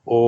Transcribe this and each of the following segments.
ओ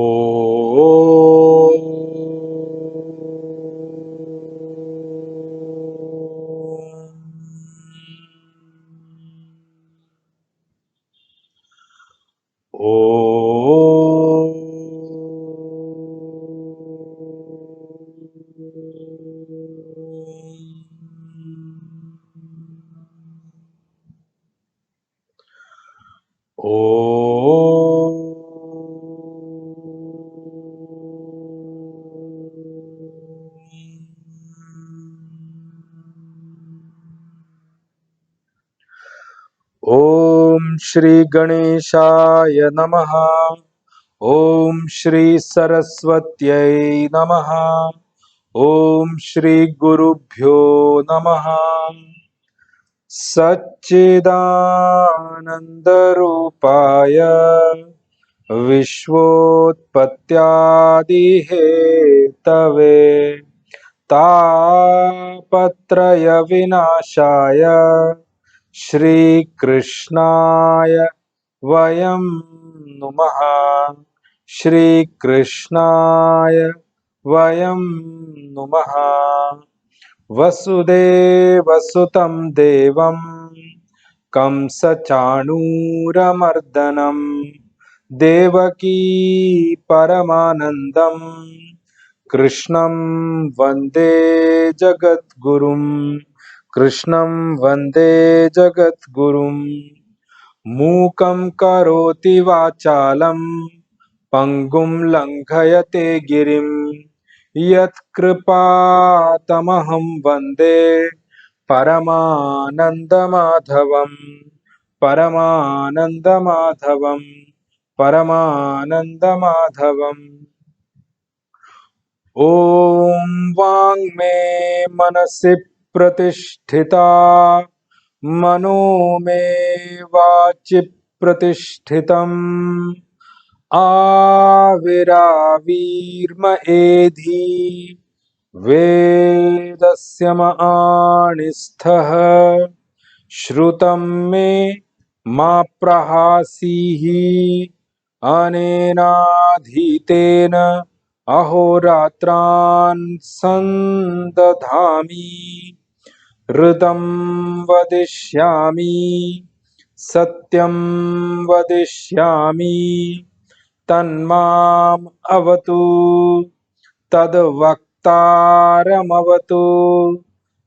ओम श्री गणेशाय नमः। ओम श्री सरस्वत्यै नमः। ओम श्री गुरुभ्यो नमः। सच्चिदानंद रूपाय विश्वोत्पत्त्यादिहेतवे तापत्रय विनाशाय श्रीकृष्णाय वयं नुमः। श्रीकृष्णाय वयं नुमः। वसुदेवसुतं देवं कंसचाणूरमर्दनं देवकी परमानन्दं कृष्णं वन्दे जगद्गुरुं। कृष्णं वन्दे जगद्गुरुं। मूकं करोति वाचालं पंगुं लंघयते गिरिं यत्कृपातमहं वन्दे परमानन्दमाधवं। परमानन्दमाधवं परमानन्दमाधवम्। ॐ वाङ्मे मनसि प्रतिष्ठिता मनो मे वाचि प्रतिष्ठितम् आविरावीर्म एधि वेदस्य माणिस्थः श्रुतं मे मा प्रहासीः अनेनाधीतेन अहोरात्रान् संदधामि ऋतं वदिष्यामि सत्यं वदिष्यामि तन्माम् अवतु तद्वक्तारमवतु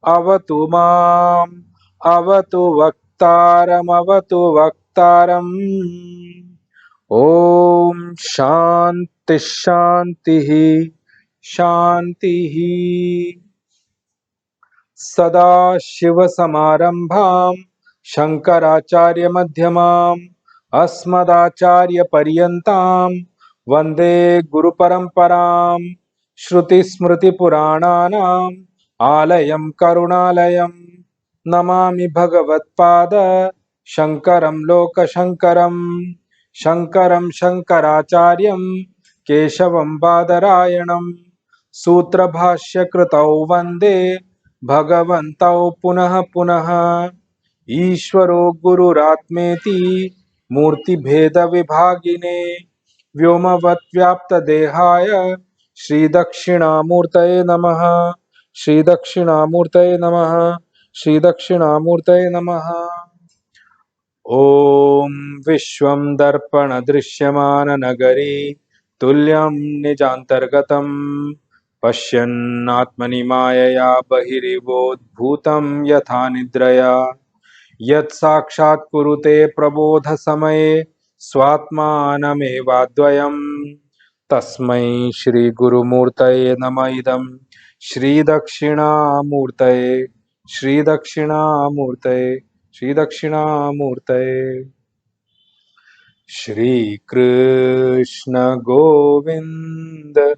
अवतु माम् अवतु वक्तारमवतु वक्तारम्। ओम शांति शांति शांति। सदाशिव समारंभां शंकराचार्य मध्यमाम् अस्मदाचार्य पर्यन्तां वंदे गुरु परंपरां। श्रुति स्मृति पुराणानाम् आलयं करुणालयं नमामि भगवत्पाद शंकरं लोकशंकरं। शंकरं शंकराचार्यं केशवं बादरायणं सूत्रभाष्य कृतौ वंदे भगवन्तौ पुनः पुनः। ईश्वरो गुरुरात्मेति मूर्तिभेद विभागिने व्योमवद्व्याप्तदेहाय श्रीदक्षिणामूर्तये नमः। श्रीदक्षिणामूर्तये नमः। श्रीदक्षिणामूर्तये नमः। ॐ विश्वं दर्पण दृश्यमान नगरी तुल्यं निजान्तर्गतं पश्यन्नात्मनि मायया बहिरिवोद्भूतं यथा निद्रया यत् साक्षात् कुरुते प्रबोध समये स्वात्मानमेवाद्वयम् तस्मै श्री गुरुमूर्तये नमः। इदं श्री दक्षिणामूर्तये श्री दक्षिणामूर्तये श्री दक्षिणामूर्तये। श्री कृष्ण गोविंद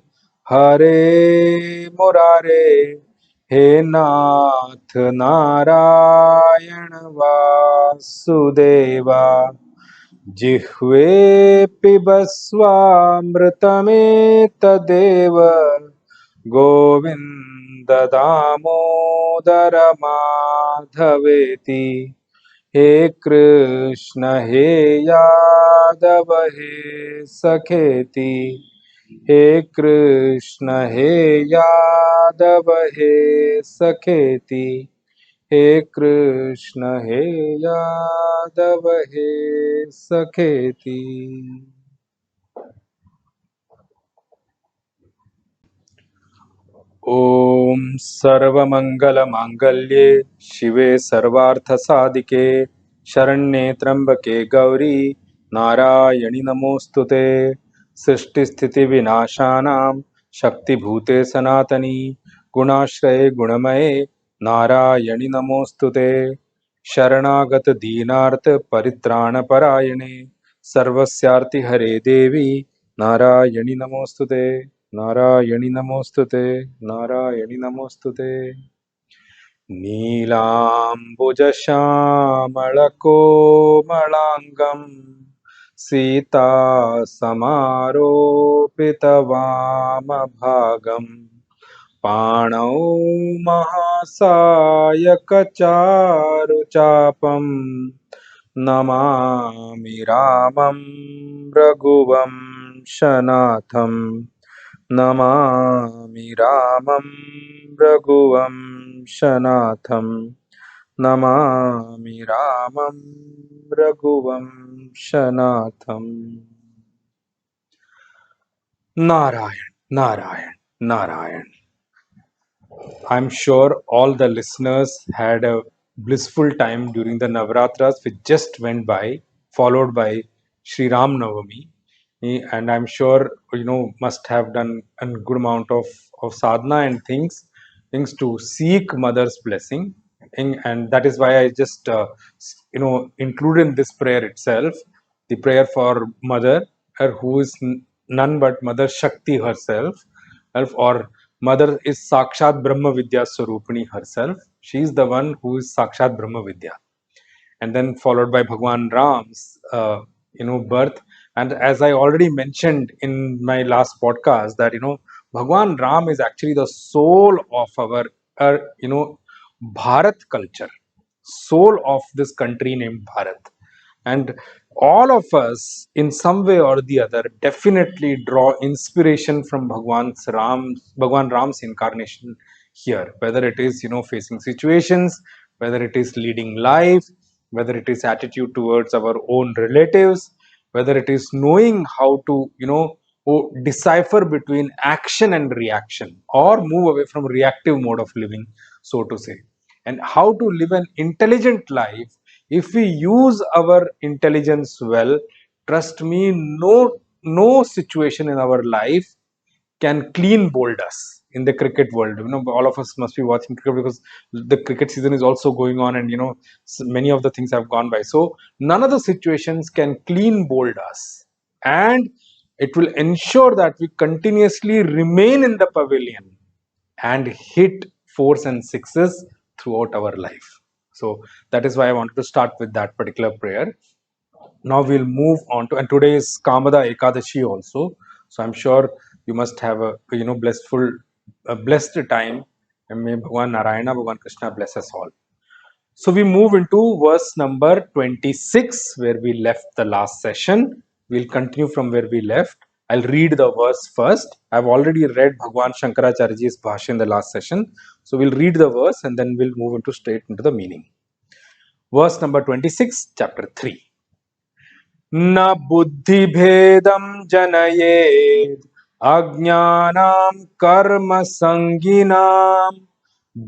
हरे मुरारे हे नाथ नारायण वासुदेवा जिह्वे पिबस्वामृतमेतदेव गोविन्द दामोदर माधवेति हे कृष्ण हे यादव हे सखेति, हे कृष्ण हे यादव हे सखेति, हे कृष्ण हे यादव हे सखेति। ओम सर्वमंगलमांगल्ये शिवे सर्वार्थसाधिके शरण्ये त्र्यंबके गौरी नारायणि नमोस्तुते। सृष्टिस्थितिविनाशानां शक्तिभूते सनातनी गुणाश्रये गुणमये नारायणि नमोस्तुते। शरणागत दीनार्थ परित्राणपरायणे सर्वस्यार्ति हरे देवी नारायणि नमोस्तुते। नारायणि नमोस्तुते। नारायणि नमोस्तुते। नीलाम्बुजश्यामळकोमलाङ्गं सीता समारोपितवामभागं पाणौ महासायकचारुचापं नमामि रामं रघुवंशनाथं। नमामि रामं रघुवंशनाथं। नमामि रामं रघुवंशनाथं। Narayan Narayan Narayan. I'm sure all the listeners had a blissful time during the Navratras which just went by, followed by Sri Ram Navami. And I'm sure must have done a good amount of sadhana and things to seek mother's blessing. And that is why I just included in this prayer itself the prayer for mother, who is none but Mother Shakti herself, or mother is Sakshat Brahma Vidya Swarupini herself. She is the one who is Sakshat Brahma Vidya. And then followed by Bhagwan Ram's birth. And as I already mentioned in my last podcast, that Bhagwan Ram is actually the soul of our Bharat culture, soul of this country named Bharat. And all of us, in some way or the other, definitely draw inspiration from Bhagwan Ram's incarnation here. Whether it is facing situations, whether it is leading life, whether it is attitude towards our own relatives, whether it is knowing how to decipher between action and reaction, or move away from reactive mode of living, so to say, and how to live an intelligent life. If we use our intelligence well, trust me, no situation in our life can clean bold us. In the cricket world, all of us must be watching cricket because the cricket season is also going on, and many of the things have gone by. So none of the situations can clean bold us, and it will ensure that we continuously remain in the pavilion and hit fours and sixes throughout our life. So that is why I wanted to start with that particular prayer. Now we'll move on to, and today is Kamada Ekadashi also. So I'm sure you must have a blessed time, and may Bhagwan Narayana, Bhagwan Krishna bless us all. So we move into verse number 26, where we left the last session. We'll continue from where we left. I'll read the verse first. I've already read Bhagwan Shankaracharya's Bhashya in the last session. So we'll read the verse and then we'll move straight into the meaning. Verse number 26, chapter 3. न बुद्धिभेदं जनयेत् अज्ञानां कर्मसङ्गिनां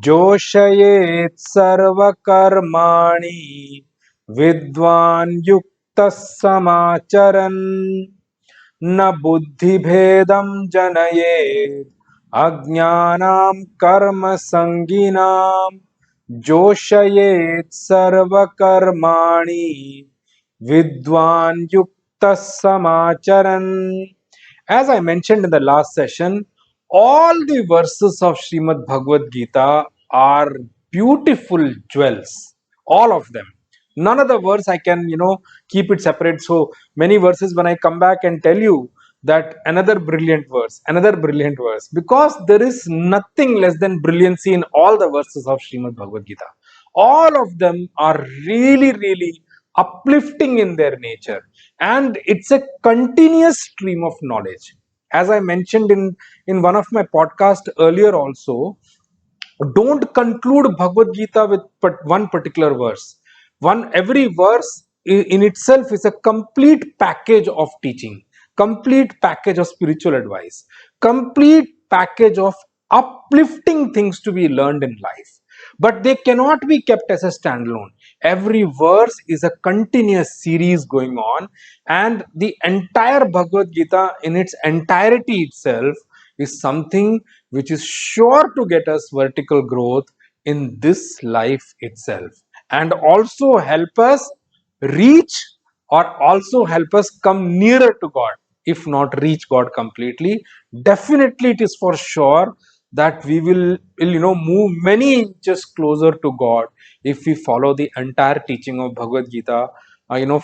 जोषयेत् सर्वकर्माणि विद्वान् युक्तः समाचरन् न बुद्धिभेदं जनयेत् अज्ञानां कर्मसङ्गिनां जोषयेत् सर्वकर्माणि Vidwan Yukta Samacharan. As I mentioned in the last session, all the verses of Srimad Bhagavad Gita are beautiful jewels. All of them. None of the verse I can, keep it separate. So many verses when I come back and tell you that another brilliant verse, because there is nothing less than brilliancy in all the verses of Srimad Bhagavad Gita. all of them are really, really uplifting in their nature, and it's a continuous stream of knowledge. As I mentioned in one of my podcasts earlier also, don't conclude Bhagavad Gita with one particular verse. Every verse in itself is a complete package of teaching, complete package of spiritual advice, complete package of uplifting things to be learned in life. But they cannot be kept as a standalone. Every verse is a continuous series going on, and the entire Bhagavad Gita in its entirety itself is something which is sure to get us vertical growth in this life itself, and also help us reach, or also help us come nearer to God. If not reach God completely, definitely it is for sure that we will move many inches closer to God if we follow the entire teaching of Bhagavad Gita,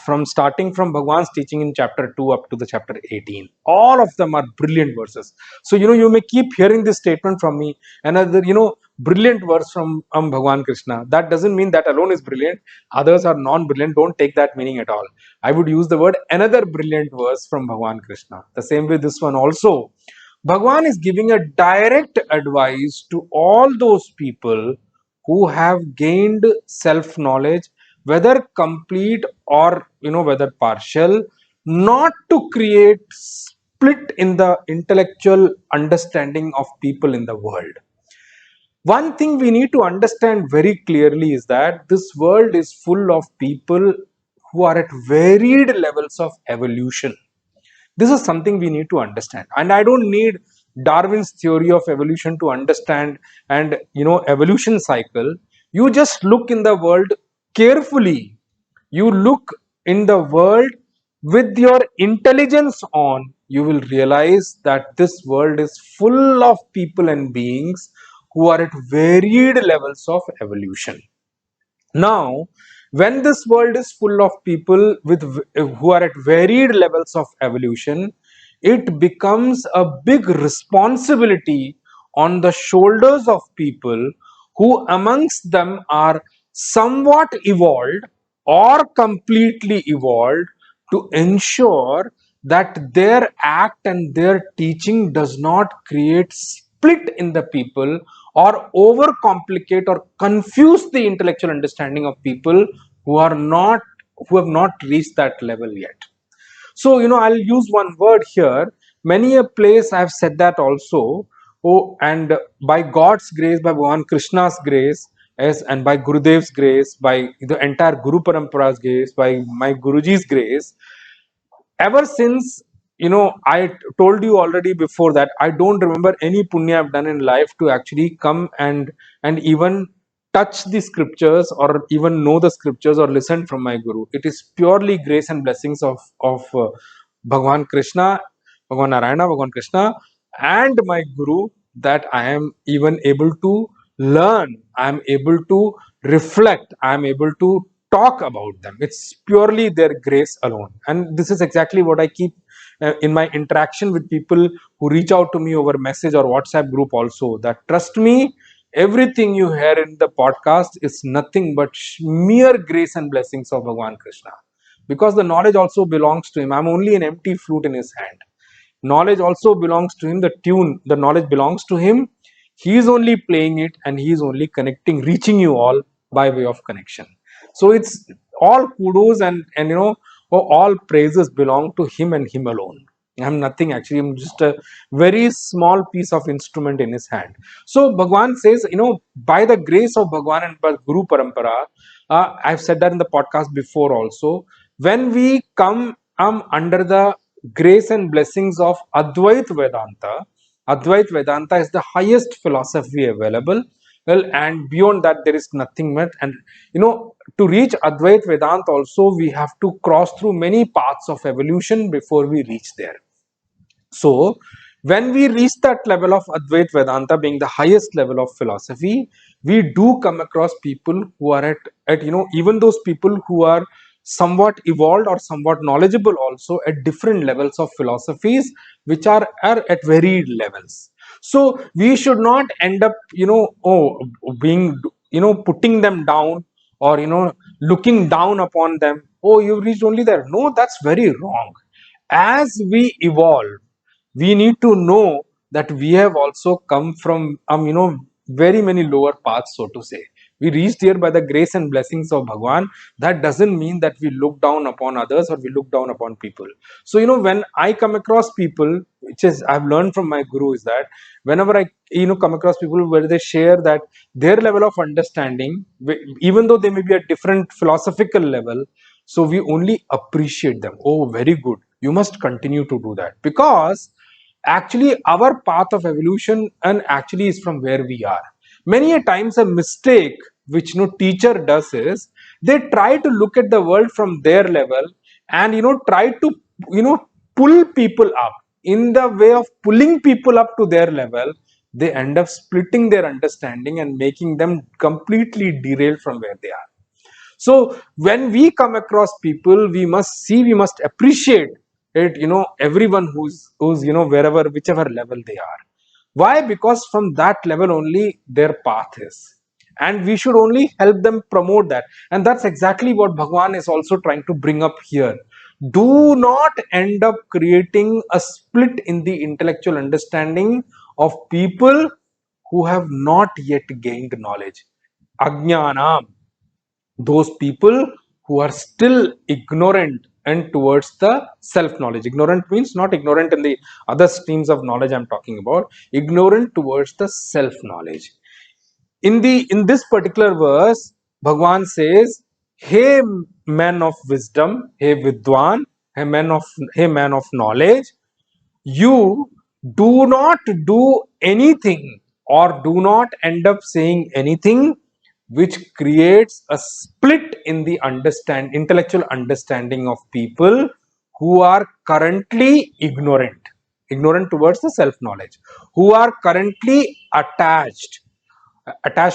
from starting from Bhagwan's teaching in chapter 2 up to the chapter 18. All of them are brilliant verses. So, you may keep hearing this statement from me, another, brilliant verse from Bhagwan Krishna. That doesn't mean that alone is brilliant. Others are non-brilliant. Don't take that meaning at all. I would use the word another brilliant verse from Bhagwan Krishna. The same way this one also. Bhagwan is giving a direct advice to all those people who have gained self-knowledge, whether complete or whether partial, not to create split in the intellectual understanding of people in the world. One thing we need to understand very clearly is that this world is full of people who are at varied levels of evolution. This is something we need to understand, and I don't need Darwin's theory of evolution to understand, and evolution cycle. You just look in the world carefully. You look in the world with your intelligence on, you will realize that this world is full of people and beings who are at varied levels of evolution. Now, when this world is full of people who are at varied levels of evolution, it becomes a big responsibility on the shoulders of people who amongst them are somewhat evolved or completely evolved, to ensure that their act and their teaching does not create split in the people, or overcomplicate or confuse the intellectual understanding of people who have not reached that level yet. So, I'll use one word here. Many a place I've said that also. Oh, and by God's grace, by Bhagavan Krishna's grace, as and by Gurudev's grace, by the entire Guru Parampara's grace, by my Guruji's grace, ever since, I told you already before that I don't remember any punya I've done in life to actually come and even touch the scriptures, or even know the scriptures, or listen from my guru. It is purely grace and blessings of Bhagwan Krishna, Bhagwan Narayana, Bhagwan Krishna, and my guru, that I am even able to learn, I am able to reflect, I am able to talk about them. It's purely their grace alone. And this is exactly what I keep in my interaction with people who reach out to me over message or WhatsApp group also, that trust me, everything you hear in the podcast is nothing but mere grace and blessings of Bhagwan Krishna, because the knowledge also belongs to him. I'm only an empty flute in his hand. Knowledge also belongs to him. The knowledge belongs to him. He is only playing it, and he is only connecting, reaching you all by way of connection. So it's all kudos, and all praises belong to him and him alone. I'm nothing actually. I'm just a very small piece of instrument in his hand. So Bhagwan says, by the grace of Bhagwan and by Guru Parampara, I've said that in the podcast before also, when we come under the grace and blessings of Advait Vedanta. Advait Vedanta is the highest philosophy available. Well, and beyond that, there is nothing much. And to reach Advait Vedanta also, we have to cross through many paths of evolution before we reach there. So, when we reach that level of Advait Vedanta, being the highest level of philosophy, we do come across people who are at even those people who are somewhat evolved or somewhat knowledgeable also, at different levels of philosophies, which are at varied levels. So we should not end up being putting them down, or looking down upon them. Oh, you reached only there. No, that's very wrong. As we evolve, we need to know that we have also come from very many lower paths, so to say. We reached here by the grace and blessings of Bhagwan. That doesn't mean that we look down upon others or we look down upon people. So when I come across people, which is I've learned from my guru, is that whenever I come across people where they share that their level of understanding, even though they may be at different philosophical level, so we only appreciate them. Oh, very good, you must continue to do that, because actually our path of evolution and actually is from where we are. Many a times a mistake which teacher does is they try to look at the world from their level, and try to pull people up. In the way of pulling people up to their level, they end up splitting their understanding and making them completely derailed from where they are. So when we come across people, we must see, we must appreciate it, everyone who's wherever, whichever level they are. Why? Because from that level only their path is, and we should only help them promote that. And that's exactly what Bhagwan is also trying to bring up here. Do not end up creating a split in the intellectual understanding of people who have not yet gained knowledge. Ajnanam, those people who are still ignorant and towards the self knowledge. Ignorant means not ignorant in the other streams of knowledge I'm talking about, ignorant towards the self knowledge. In this particular verse, Bhagwan says, hey man of wisdom, hey vidwan, hey man of knowledge, you do not do anything, or do not end up saying anything which creates a split in the intellectual understanding of people who are currently ignorant towards the self knowledge, who are currently attached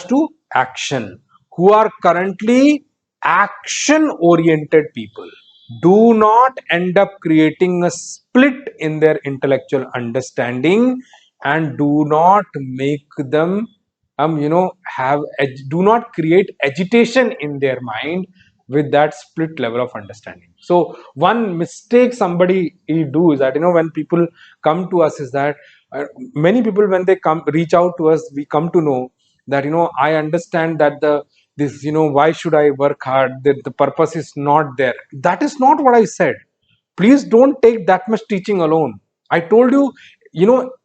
to action, who are currently action oriented people. Do not end up creating a split in their intellectual understanding, and do not make them have do not create agitation in their mind with that split level of understanding. So one mistake somebody do is that when people come to us is that many people, when they come reach out to us, we come to know that I understand that this why should I work hard, that the purpose is not there. That is not what I said. Please don't take that much teaching alone. I told you,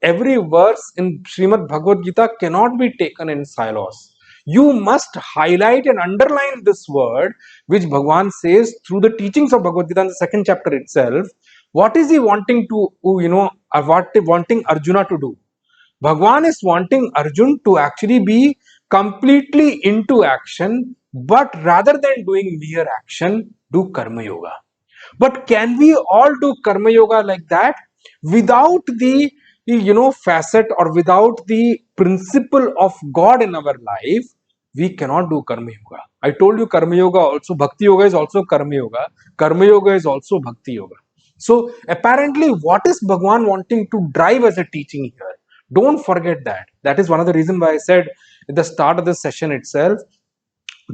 every verse in Srimad Bhagavad Gita cannot be taken in silos. You must highlight and underline this word which Bhagwan says through the teachings of Bhagavad Gita in the second chapter itself. What is he wanting to wanting Arjuna to do? Bhagwan is wanting Arjun to actually be completely into action, but rather than doing mere action, do Karma Yoga. But can we all do Karma Yoga like that without the facet, or without the principle of God in our life? We cannot do Karma Yoga. I told you Karma Yoga also, Bhakti Yoga is also Karma Yoga. Karma Yoga is also Bhakti Yoga. So apparently, what is Bhagwan wanting to drive as a teaching here? Don't forget that. That is one of the reasons why I said at the start of the session itself,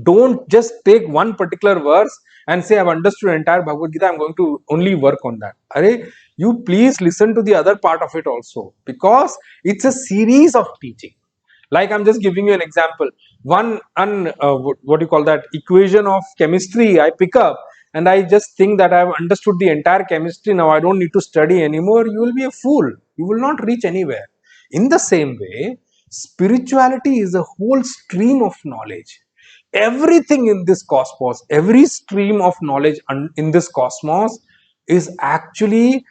don't just take one particular verse and say I've understood entire Bhagavad Gita, I'm going to only work on that. Arey, you please listen to the other part of it also, because it's a series of teaching. Like I'm just giving you an example. What do you call that, equation of chemistry I pick up, and I just think that I've understood the entire chemistry, now I don't need to study anymore. You will be a fool. You will not reach anywhere. In the same way, spirituality is a whole stream of knowledge. Everything in this cosmos, every stream of knowledge in this cosmos is actually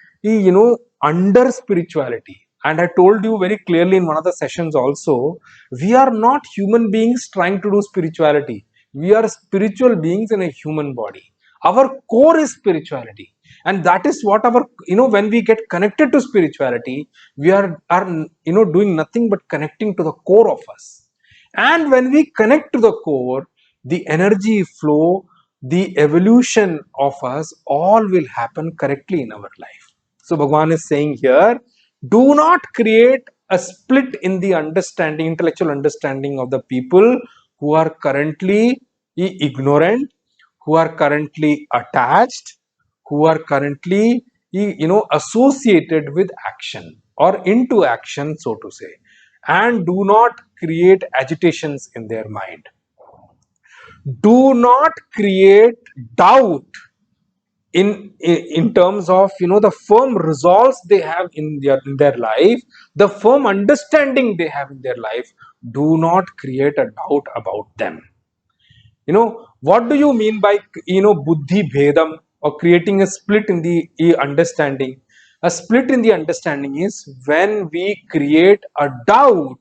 under spirituality. And I told you very clearly in one of the sessions also, we are not human beings trying to do spirituality. We are spiritual beings in a human body. Our core is spirituality, and that is what our when we get connected to spirituality, we are doing nothing but connecting to the core of us. And when we connect to the core, the energy flow, the evolution of us, all will happen correctly in our life. So Bhagwan is saying here, do not create a split in the understanding, intellectual understanding of the people who are currently ignorant, who are currently attached, who are currently associated with action or into action, so to say, and do not create agitations in their mind. Do not create doubt in terms of the firm resolves they have in their life, the firm understanding they have in their life. Do not create a doubt about them. What do you mean by buddhi bhedam, or creating a split in the understanding? A split in the understanding is when we create a doubt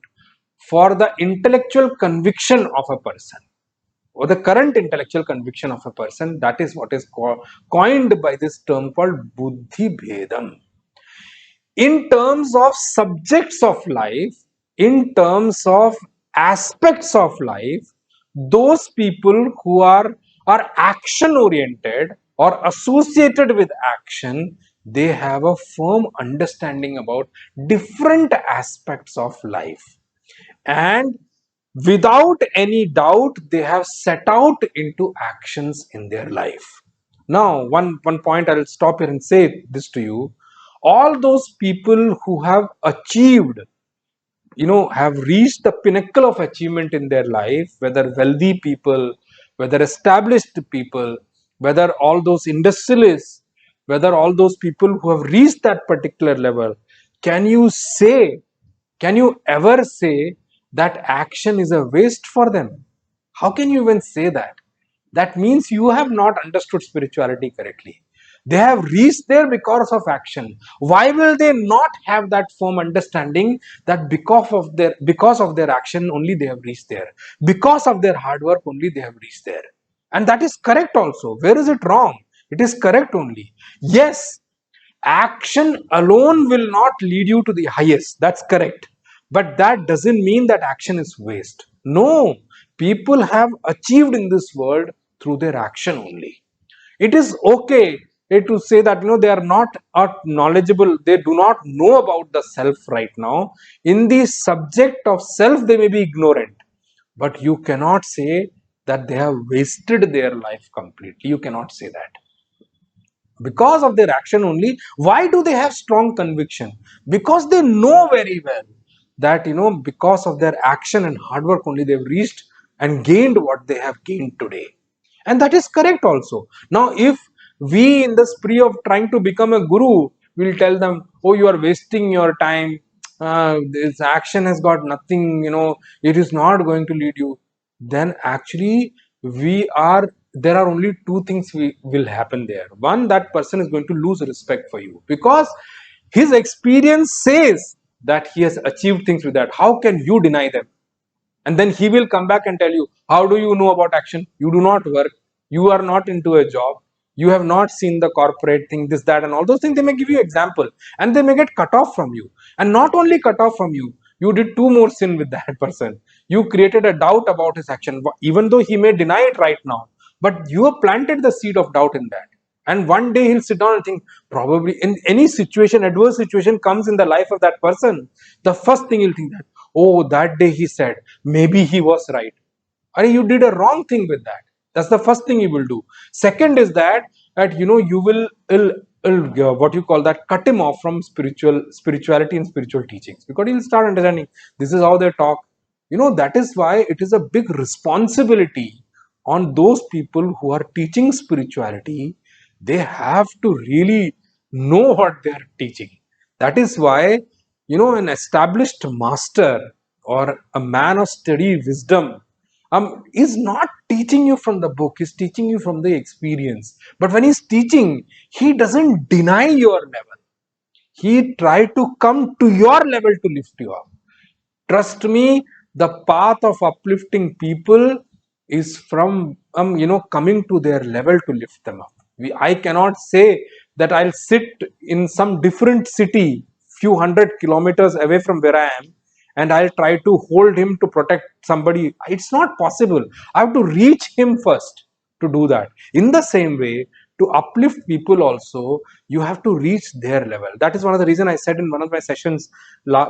for the intellectual conviction of a person, or the current intellectual conviction of a person. That is what is coined by this term called buddhi bhedam. In terms of subjects of life, in terms of aspects of life, those people who are action oriented or associated with action, they have a firm understanding about different aspects of life, and without any doubt they have set out into actions in their life. Now, one point, I'll stop here and say this to you. All those people who have achieved, have reached the pinnacle of achievement in their life, whether wealthy people, whether established people, whether all those industrialists, whether all those people who have reached that particular level, can you say, can you ever say that action is a waste for them? How can you even say that? That means you have not understood spirituality correctly. They have reached there because of action. Why will they not have that firm understanding that because of their action only they have reached there, because of their hard work only they have reached there? And that is correct also. Where is it wrong? It is correct only. Yes, action alone will not lead you to the highest, that's correct, but that doesn't mean that action is waste. No, people have achieved in this world through their action only. It is okay to say that they are not knowledgeable, they do not know about the self right now. In the subject of self they may be ignorant, but you cannot say that they have wasted their life completely. You cannot say that. Because of their action only. Why do they have strong conviction? Because they know very well that because of their action and hard work only they've reached and gained what they have gained today. And that is correct also. Now, if we, in the spree of trying to become a guru, will tell them, oh, you are wasting your time, this action has got nothing, it is not going to lead you, then actually there are only two things will happen there. One, that person is going to lose respect for you because his experience says that he has achieved things with that. How can you deny them? And then he will come back and tell you, how do you know about action? You do not work, you are not into a job, you have not seen the corporate thing, this, that, and all those things. They may give you example and they may get cut off from you. And not only cut off from you, you did two more sin with that person. You created a doubt about his action, even though he may deny it right now, but you have planted the seed of doubt in that. And one day he'll sit down and think, probably in any situation, adverse situation comes in the life of that person, the first thing he'll think that, oh, that day he said, maybe he was right. Or you did a wrong thing with that. That's the first thing you will do. Second is that you will what you call that, cut him off from spirituality and spiritual teachings, because he'll start understanding this is how they talk. That is why it is a big responsibility on those people who are teaching spirituality. They have to really know what they are teaching. That is why an established master or a man of steady wisdom is not teaching you from the book, he's teaching you from the experience. But when he's teaching, he doesn't deny your level, he try to come to your level to lift you up. Trust me, the path of uplifting people is from coming to their level to lift them up. I cannot say that I'll sit in some different city few hundred kilometers away from where I am and I'll try to hold him to protect somebody. It's not possible. I have to reach him first to do that. In the same way, to uplift people also, you have to reach their level. That is one of the reasons I said in one of my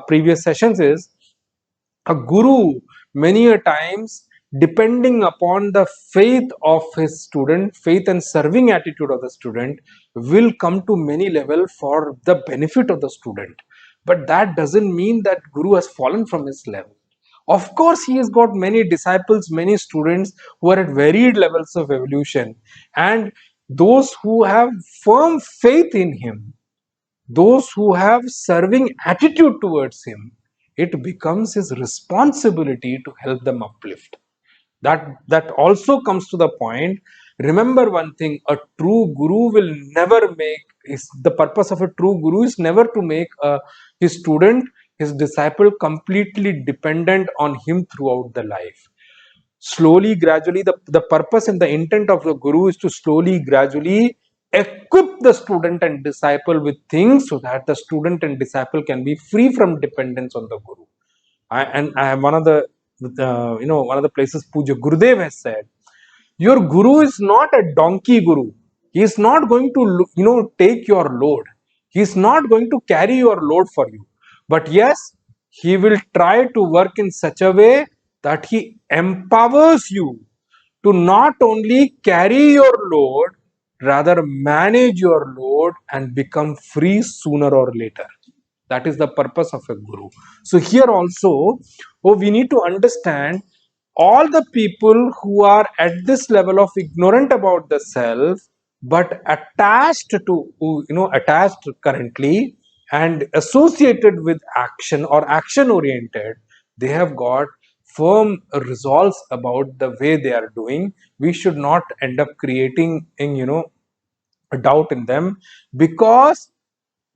previous sessions is, a guru many a times depending upon the faith of his student, faith and serving attitude of the student, will come to many level for the benefit of the student. But that doesn't mean that Guru has fallen from his level. Of course, he has got many disciples, many students who are at varied levels of evolution, and those who have firm faith in him, those who have serving attitude towards him, it becomes his responsibility to help them uplift. That also comes to the point. Remember one thing: a true guru will never make, is the purpose of a true guru is never to make his student, his disciple, completely dependent on him throughout the life. Slowly, gradually, the purpose and the intent of the guru is to slowly, gradually equip the student and disciple with things so that the student and disciple can be free from dependence on the guru. I am one of the one of the places Puja Gurudev has said, your guru is not a donkey guru. He is not going to take your load. He is not going to carry your load for you. But yes, he will try to work in such a way that he empowers you to not only carry your load, rather manage your load and become free sooner or later. That is the purpose of a guru. So here also, we need to understand all the people who are at this level of ignorant about the self, but attached to, attached currently and associated with action or action oriented, they have got firm resolves about the way they are doing. We should not end up creating a doubt in them, because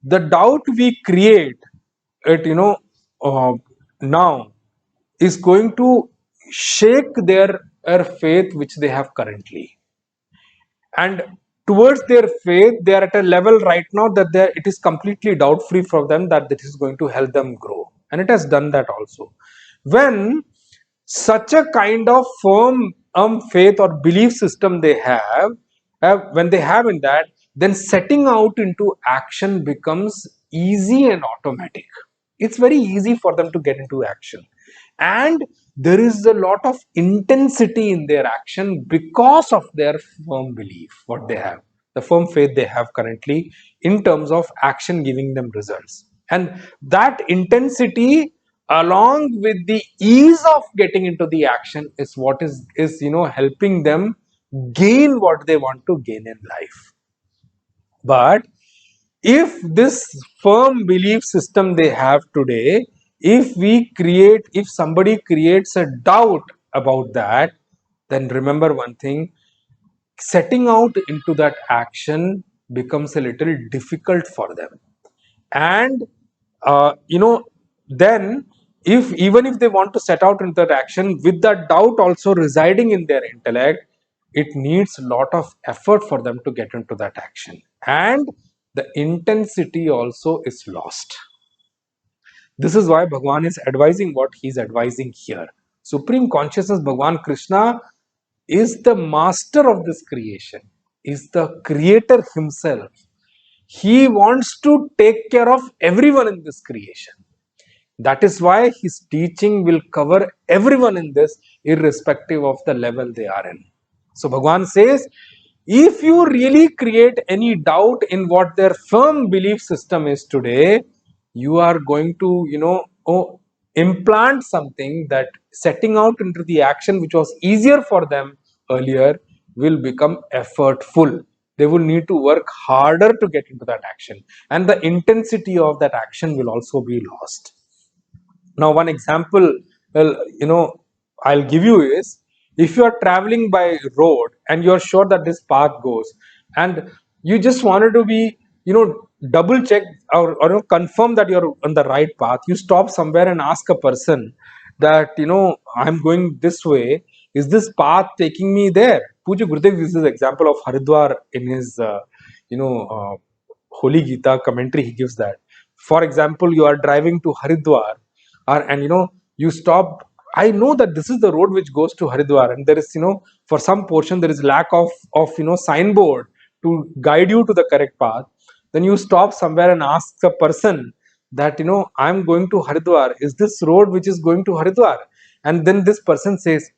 the doubt we create it now is going to shake their faith which they have currently. And towards their faith, they are at a level right now that it is completely doubt free for them that this is going to help them grow, and it has done that also. When such a kind of firm faith or belief system they have, when they have in that, then setting out into action becomes easy and automatic. It's very easy for them to get into action, and there is a lot of intensity in their action because of their firm belief, what they have, the firm faith they have currently in terms of action giving them results. And that intensity along with the ease of getting into the action is what is helping them gain what they want to gain in life. But if this firm belief system they have today, if somebody creates a doubt about that, then remember one thing: setting out into that action becomes a little difficult for them. And then, if even if they want to set out into that action with that doubt also residing in their intellect, it needs a lot of effort for them to get into that action, and the intensity also is lost. This is why Bhagwan is advising what he is advising here. Supreme consciousness, Bhagwan Krishna, is the master of this creation, is the creator himself. He wants to take care of everyone in this creation. That is why his teaching will cover everyone in this, irrespective of the level they are in. So Bhagwan says, if you really create any doubt in what their firm belief system is today, you are going to, implant something that setting out into the action which was easier for them earlier will become effortful. They will need to work harder to get into that action, and the intensity of that action will also be lost. Now, one example, I'll give you is, if you are traveling by road and you are sure that this path goes, and you just wanted to be, double check or confirm that you're on the right path, you stop somewhere and ask a person that, I'm going this way. Is this path taking me there? Puja Gurudev uses example of Haridwar in his, Holy Gita commentary. He gives that. For example, you are driving to Haridwar, and you stop. I know that this is the road which goes to Haridwar, and there is, for some portion there is lack of signboard to guide you to the correct path. Then you stop somewhere and ask the person that, I'm going to Haridwar, is this road which is going to Haridwar? And then this person says,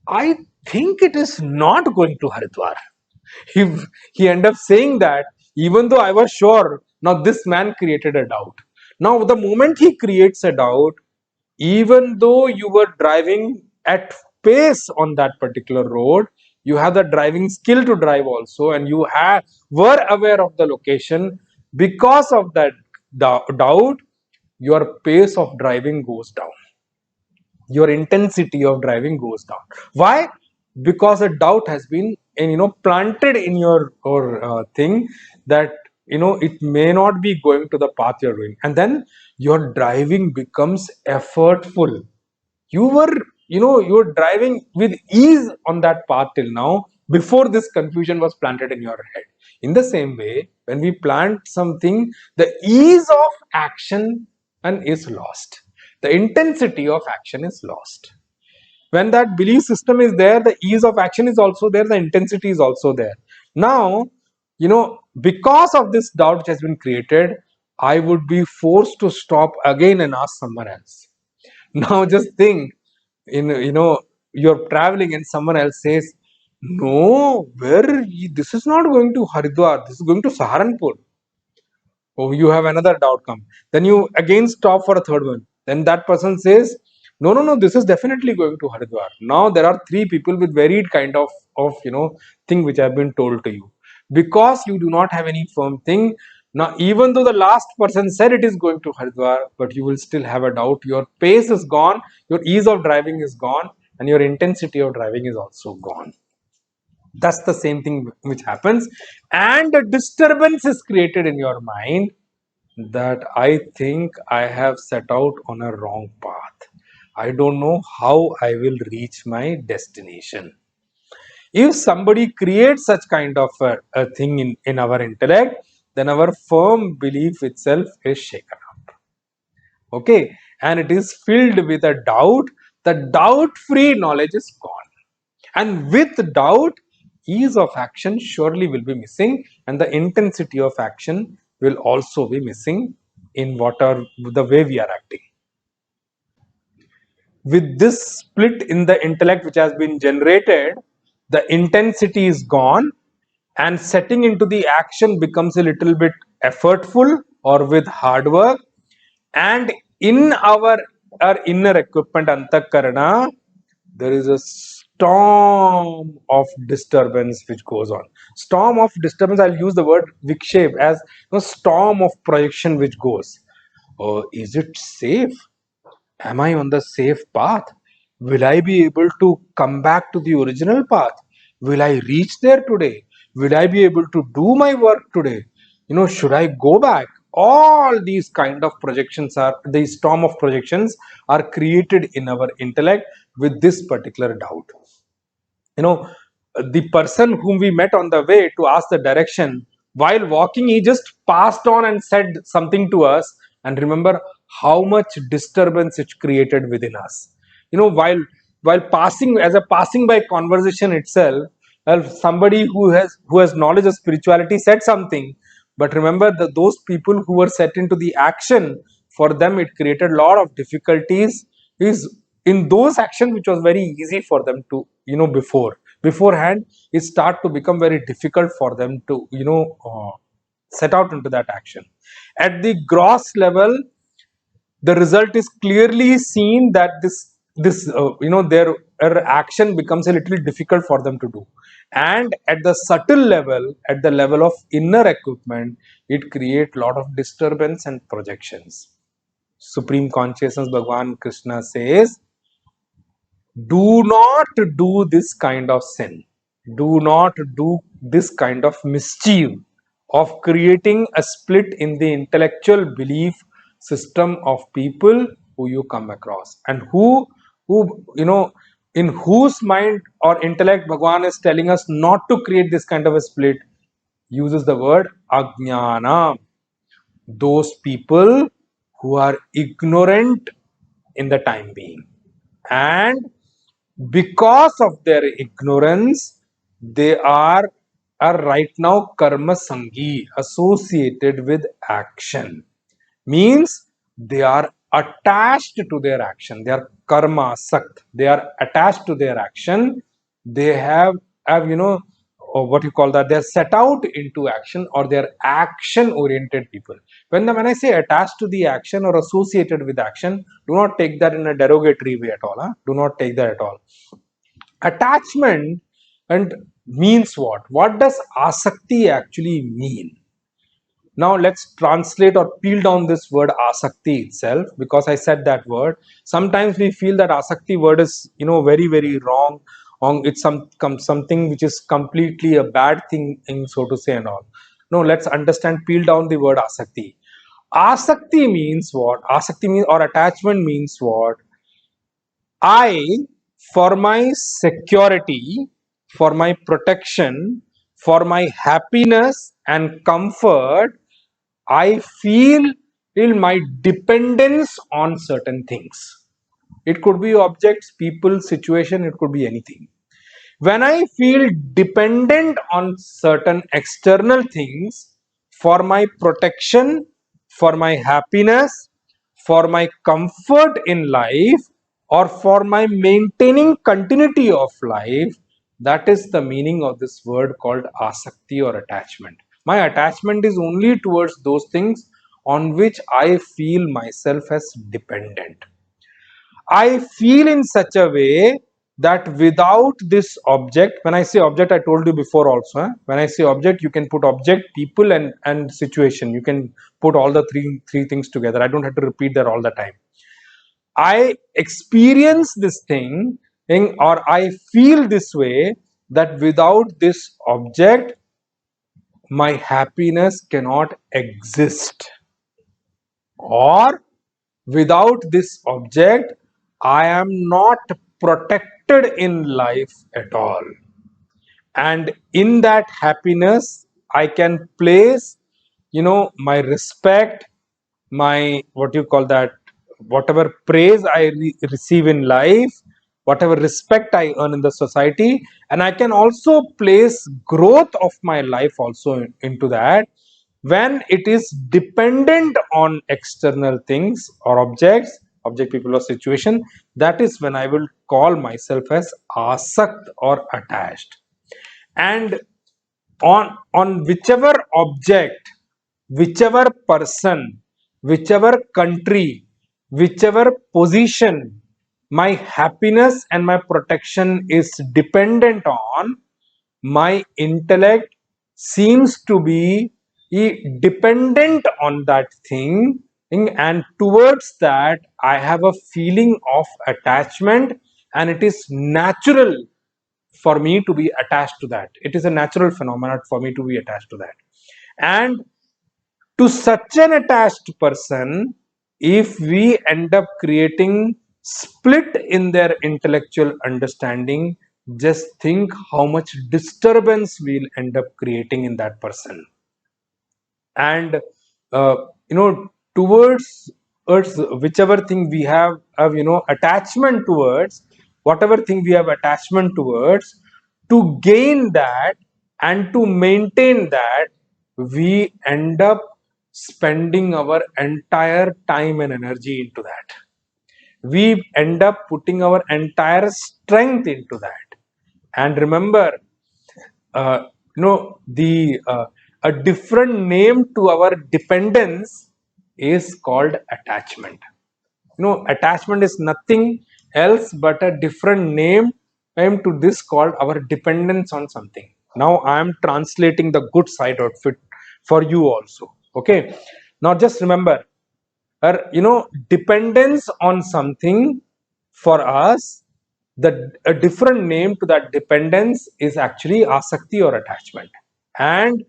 I think it is not going to Haridwar. He ended up saying that, even though I was sure. Now this man created a doubt. Now the moment he creates a doubt, even though you were driving at pace on that particular road, you have the driving skill to drive also, and you were aware of the location, because of that doubt, your pace of driving goes down, your intensity of driving goes down. Why? Because a doubt has been, and planted in your or thing, that it may not be going to the path you're doing, and then your driving becomes effortful. You were driving with ease on that path till now, before this confusion was planted in your head. In the same way, when we plant something, the ease of action and is lost, the intensity of action is lost. When that belief system is there, the ease of action is also there, the intensity is also there. Now, because of this doubt which has been created, I would be forced to stop again and ask someone else. Now just think, you're traveling and someone else says, no, this is not going to Haridwar, this is going to Saharanpur. Oh, you have another doubt come. Then you again stop for a third one. Then that person says, no, no, no, this is definitely going to Haridwar. Now there are three people with varied kind of thing which have been told to you, because you do not have any firm thing. Now even though the last person said it is going to Haridwar, but you will still have a doubt. Your pace is gone, your ease of driving is gone, and your intensity of driving is also gone. That's the same thing which happens, and a disturbance is created in your mind, that I think I have set out on a wrong path. I don't know how I will reach my destination. If somebody creates such kind of a thing in our intellect, then our firm belief itself is shaken up. Okay, and it is filled with a doubt. The doubt free knowledge is gone. And with doubt, ease of action surely will be missing, and the intensity of action will also be missing in the way we are acting. With this split in the intellect which has been generated, the intensity is gone, and setting into the action becomes a little bit effortful or with hard work. And in our inner equipment, antakarana, there is a storm of disturbance which goes on. Storm of disturbance, I'll use the word vikshep as a storm of projection which goes. Oh, is it safe? Am I on the safe path? Will I be able to come back to the original path? Will I reach there today? Will I be able to do my work today? Should I go back? All these kind of projections are, the storm of projections are created in our intellect with this particular doubt. you know the person whom we met on the way to ask the direction, while walking he just passed on and said something to us, and remember how much disturbance it created within us. While passing, as a passing by conversation itself, somebody who has knowledge of spirituality said something, but remember that those people who were set into the action, for them it created a lot of difficulties. Is in those actions which was very easy for them to, beforehand, it start to become very difficult for them to, set out into that action. At the gross level, the result is clearly seen that their action becomes a little difficult for them to do. And at the subtle level, at the level of inner equipment, it creates a lot of disturbance and projections. Supreme consciousness, Bhagavan Krishna says, do not do this kind of sin. Do not do this kind of mischief of creating a split in the intellectual belief system of people who you come across, and who in whose mind or intellect Bhagwan is telling us not to create this kind of a split, uses the word ajnana. Those people who are ignorant in the time being, and because of their ignorance, they are right now karma sangi, associated with action. Means they are attached to their action. They are karma sakt. They are attached to their action. They have or what you call that, they're set out into action, or they're action oriented people. When I say attached to the action or associated with action, do not take that in a derogatory way at all. Do not take that at all. Attachment and means what does asakti actually mean? Now let's translate or peel down this word asakti itself, because I said that word. Sometimes we feel that asakti word is very very wrong. It's something which is completely a bad thing, so to say, and all. No, let's understand, peel down the word asakti. Asakti means what? Asakti means, or attachment means what? I, for my security, for my protection, for my happiness and comfort, I feel my dependence on certain things. It could be objects, people, situation, it could be anything. When I feel dependent on certain external things for my protection, for my happiness, for my comfort in life, or for my maintaining continuity of life, that is the meaning of this word called asakti or attachment. My attachment is only towards those things on which I feel myself as dependent. I feel in such a way that without this object, when I say object, I told you before also, when I say object, you can put object, people, and situation. You can put all the three things together. I don't have to repeat that all the time. I experience this thing, or I feel this way, that without this object, my happiness cannot exist, or without this object, I am not protected in life at all. And in that happiness, I can place, my respect, my, what you call that, whatever praise I receive in life, whatever respect I earn in the society, and I can also place growth of my life also into that. When it is dependent on external things or objects, object, people, or situation, that is when I will call myself as asakt or attached. And on whichever object, whichever person, whichever country, whichever position my happiness and my protection is dependent on, my intellect seems to be dependent on that thing, and towards that I have a feeling of attachment, and it is natural for me to be attached to that. It is a natural phenomenon for me to be attached to that. And to such an attached person, if we end up creating split in their intellectual understanding, just think how much disturbance we'll end up creating in that person. And uh, you know towards whichever thing we have attachment towards, whatever thing we have attachment towards, to gain that and to maintain that, we end up spending our entire time and energy into that. We end up putting our entire strength into that. And remember, uh, the a different name to our dependence is called attachment. Attachment is nothing else but a different name to this called our dependence on something. Now I am translating the good side of it for you also. Okay, now just remember, dependence on something, for us, a different name to that dependence is actually asakti or attachment. And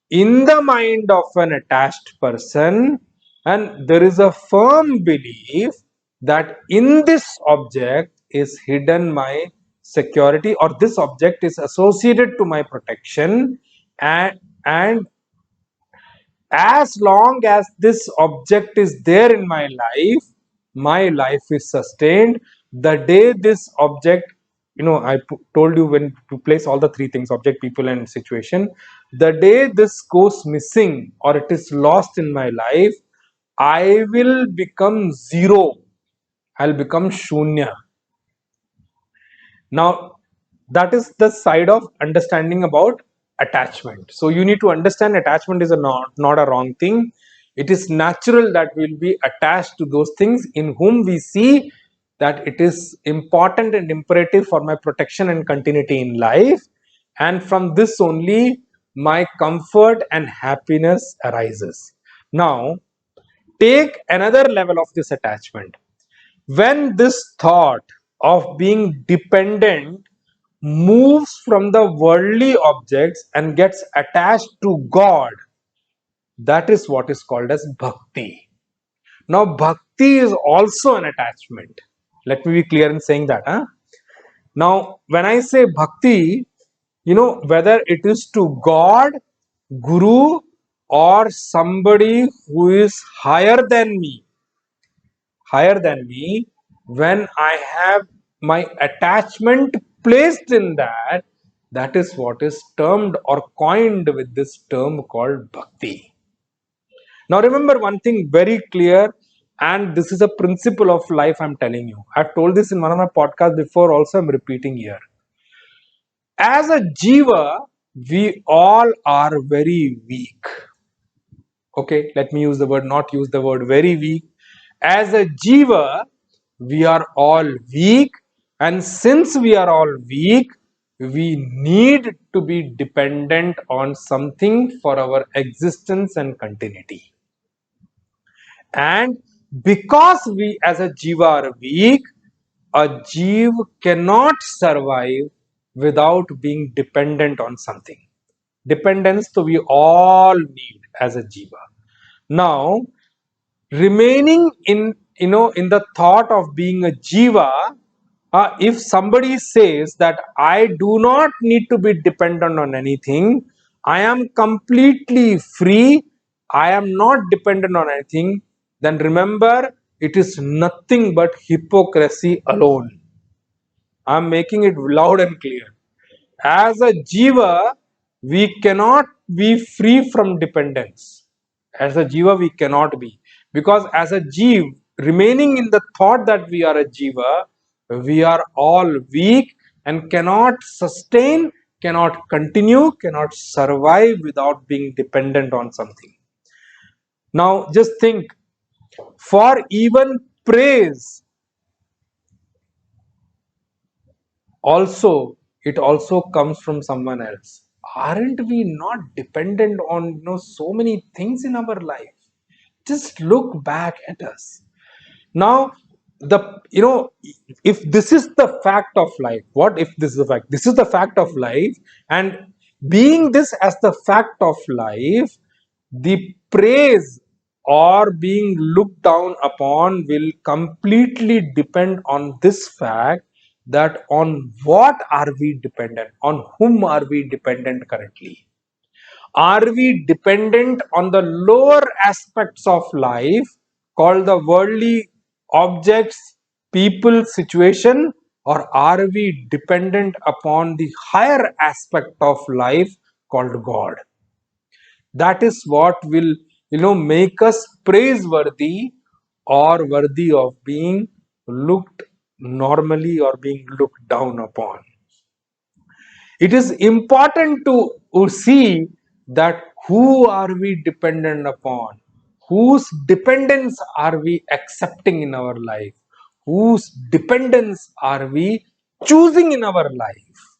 in the mind of an attached person, and there is a firm belief that in this object is hidden my security, or this object is associated to my protection, and as long as this object is there in my life is sustained. The day this object, I told you, when to place all the three things, object, people, and situation, the day this goes missing or it is lost in my life, I will become zero. I'll become shunya. Now, that is the side of understanding about attachment. So you need to understand attachment is not a wrong thing. It is natural that we'll be attached to those things in whom we see that it is important and imperative for my protection and continuity in life. And from this only my comfort and happiness arises. Now, take another level of this attachment. When this thought of being dependent moves from the worldly objects and gets attached to God, that is what is called as bhakti. Now, bhakti is also an attachment. Let me be clear in saying that. Now, when I say bhakti, whether it is to God, Guru, or somebody who is higher than me, when I have my attachment placed in that, that is what is termed or coined with this term called bhakti. Now remember one thing very clear, and this is a principle of life I'm telling you. I've told this in one of my podcasts before, also I'm repeating here. As a jiva, we all are very weak. Okay, let me use the word, not use the word very weak. As a jiva, we are all weak, and since we are all weak, we need to be dependent on something for our existence and continuity. And because we as a jiva are weak, a jiv cannot survive without being dependent on something. Dependence to we all need as a jiva. Now, remaining in the thought of being a jiva, if somebody says that I do not need to be dependent on anything, I am completely free, I am not dependent on anything, then remember, it is nothing but hypocrisy alone. I am making it loud and clear. As a jiva, we cannot be free from dependence. As a jiva, we cannot be. Because as a jiva, remaining in the thought that we are a jiva, we are all weak and cannot sustain, cannot continue, cannot survive without being dependent on something. Now, just think, for even praise, also it also comes from someone else. Aren't we not dependent on so many things in our life? Just look back at us now. The if this is the fact of life, what if this is the fact? This is the fact of life, and being this as the fact of life, the praise or being looked down upon will completely depend on this fact, that on what are we dependent, on whom are we dependent currently. Are we dependent on the lower aspects of life called the worldly objects, people, situation, or are we dependent upon the higher aspect of life called God? That is what will make us praiseworthy or worthy of being looked normally or being looked down upon. It is important to see that who are we dependent upon, whose dependence are we accepting in our life, whose dependence are we choosing in our life.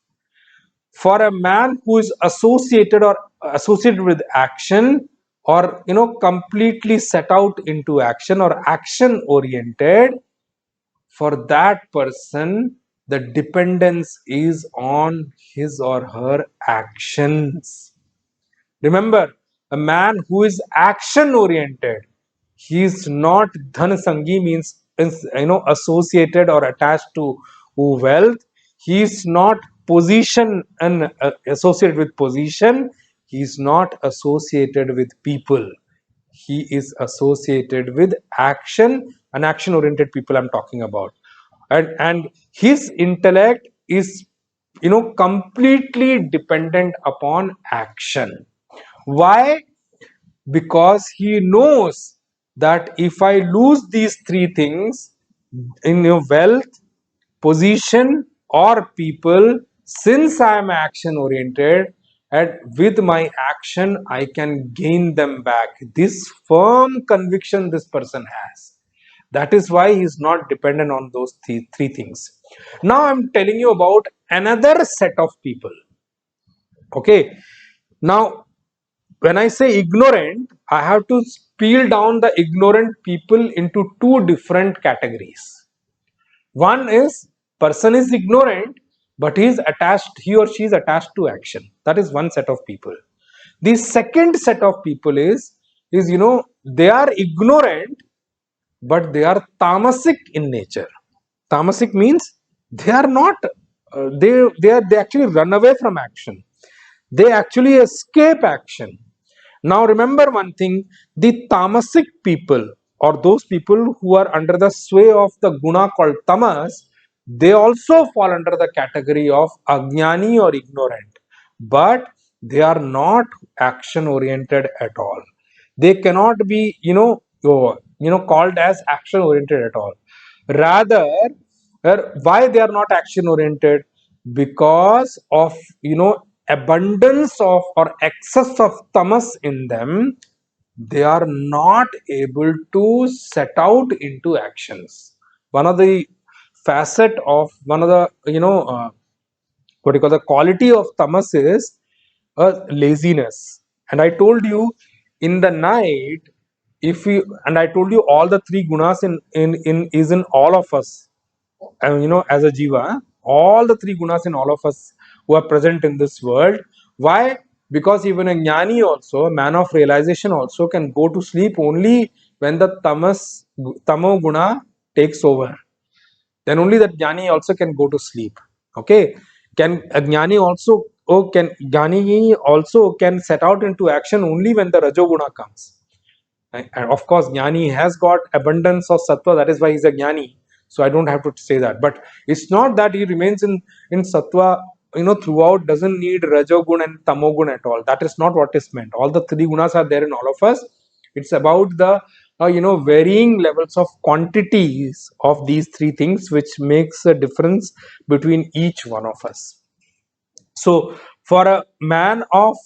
For a man who is associated with action, or completely set out into action or action oriented, for that person the dependence is on his or her actions. Remember, a man who is action oriented, he is not dhanasangi, means associated or attached to wealth. He is not position and associated with position. He is not associated with people. He is associated with action, and action oriented people I'm talking about. And his intellect is completely dependent upon action. Why? Because he knows that if I lose these three things, in your wealth, position, or people, since I am action oriented, and with my action I can gain them back. This firm conviction this person has. That is why he is not dependent on those three things. Now I'm telling you about another set of people. Okay. Now, when I say ignorant, I have to peel down the ignorant people into two different categories. One is person is ignorant, but he or she is attached to action. That is one set of people. The second set of people is they are ignorant, but they are tamasic in nature. Tamasic means they are not they actually run away from action. They actually escape action. Now remember one thing, the tamasic people, or those people who are under the sway of the guna called tamas, they also fall under the category of ajnani or ignorant, but they are not action oriented at all. They cannot be called as action oriented at all. Rather, why they are not action oriented? Because of abundance of or excess of tamas in them, they are not able to set out into actions. One of the facet of one of the what do you call the quality of tamas is laziness. And I told you in the night, if we and I told you all the three gunas in is in all of us, as a jiva, all the three gunas in all of us who are present in this world. Why? Because even a jnani also, a man of realization also, can go to sleep only when the tamo guna takes over. Then only that jnani also can go to sleep. Okay, can a jnani also jnani also can set out into action only when the rajoguna comes. And of course, jnani has got abundance of sattva, that is why he's a jnani. So I don't have to say that. But it's not that he remains in sattva, throughout, doesn't need rajogun and tamogun at all. That is not what is meant. All the three gunas are there in all of us. It's about the varying levels of quantities of these three things, which makes a difference between each one of us. So for a man of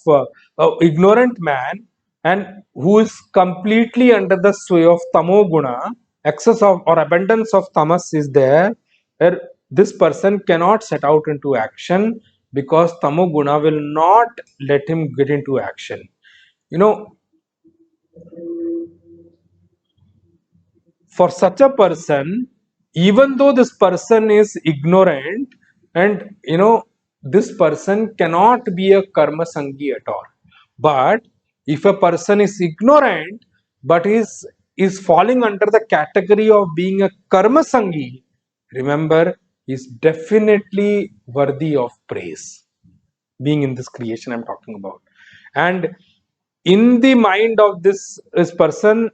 ignorant man, and who is completely under the sway of tamo guna, excess of or abundance of tamas is there, where this person cannot set out into action, because tamo guna will not let him get into action. For such a person, even though this person is ignorant, and this person cannot be a karma sangi at all. But if a person is ignorant but is falling under the category of being a karma sangi, remember, is definitely worthy of praise, being in this creation I'm talking about. And in the mind of this person,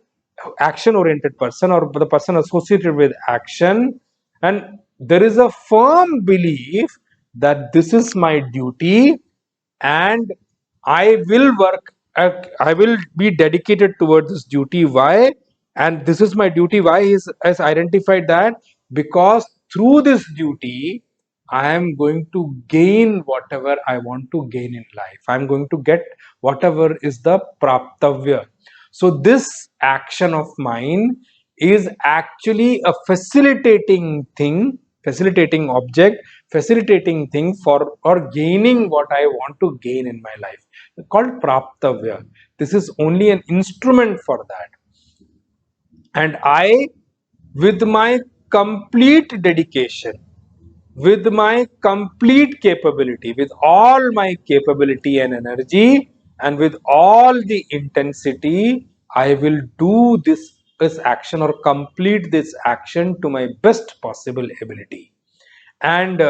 action oriented person, or the person associated with action, and there is a firm belief that this is my duty, and I will work, I will be dedicated towards this duty. Why? And this is my duty. Why? Is has identified that because through this duty I am going to gain whatever I want to gain in life. I'm going to get whatever is the praptavya. So this action of mine is actually a facilitating thing, facilitating object, facilitating thing for or gaining what I want to gain in my life, called praptavya. This is only an instrument for that. And I, with my complete dedication, with my complete capability, with all my capability and energy, and with all the intensity, I will do this action or complete this action to my best possible ability. And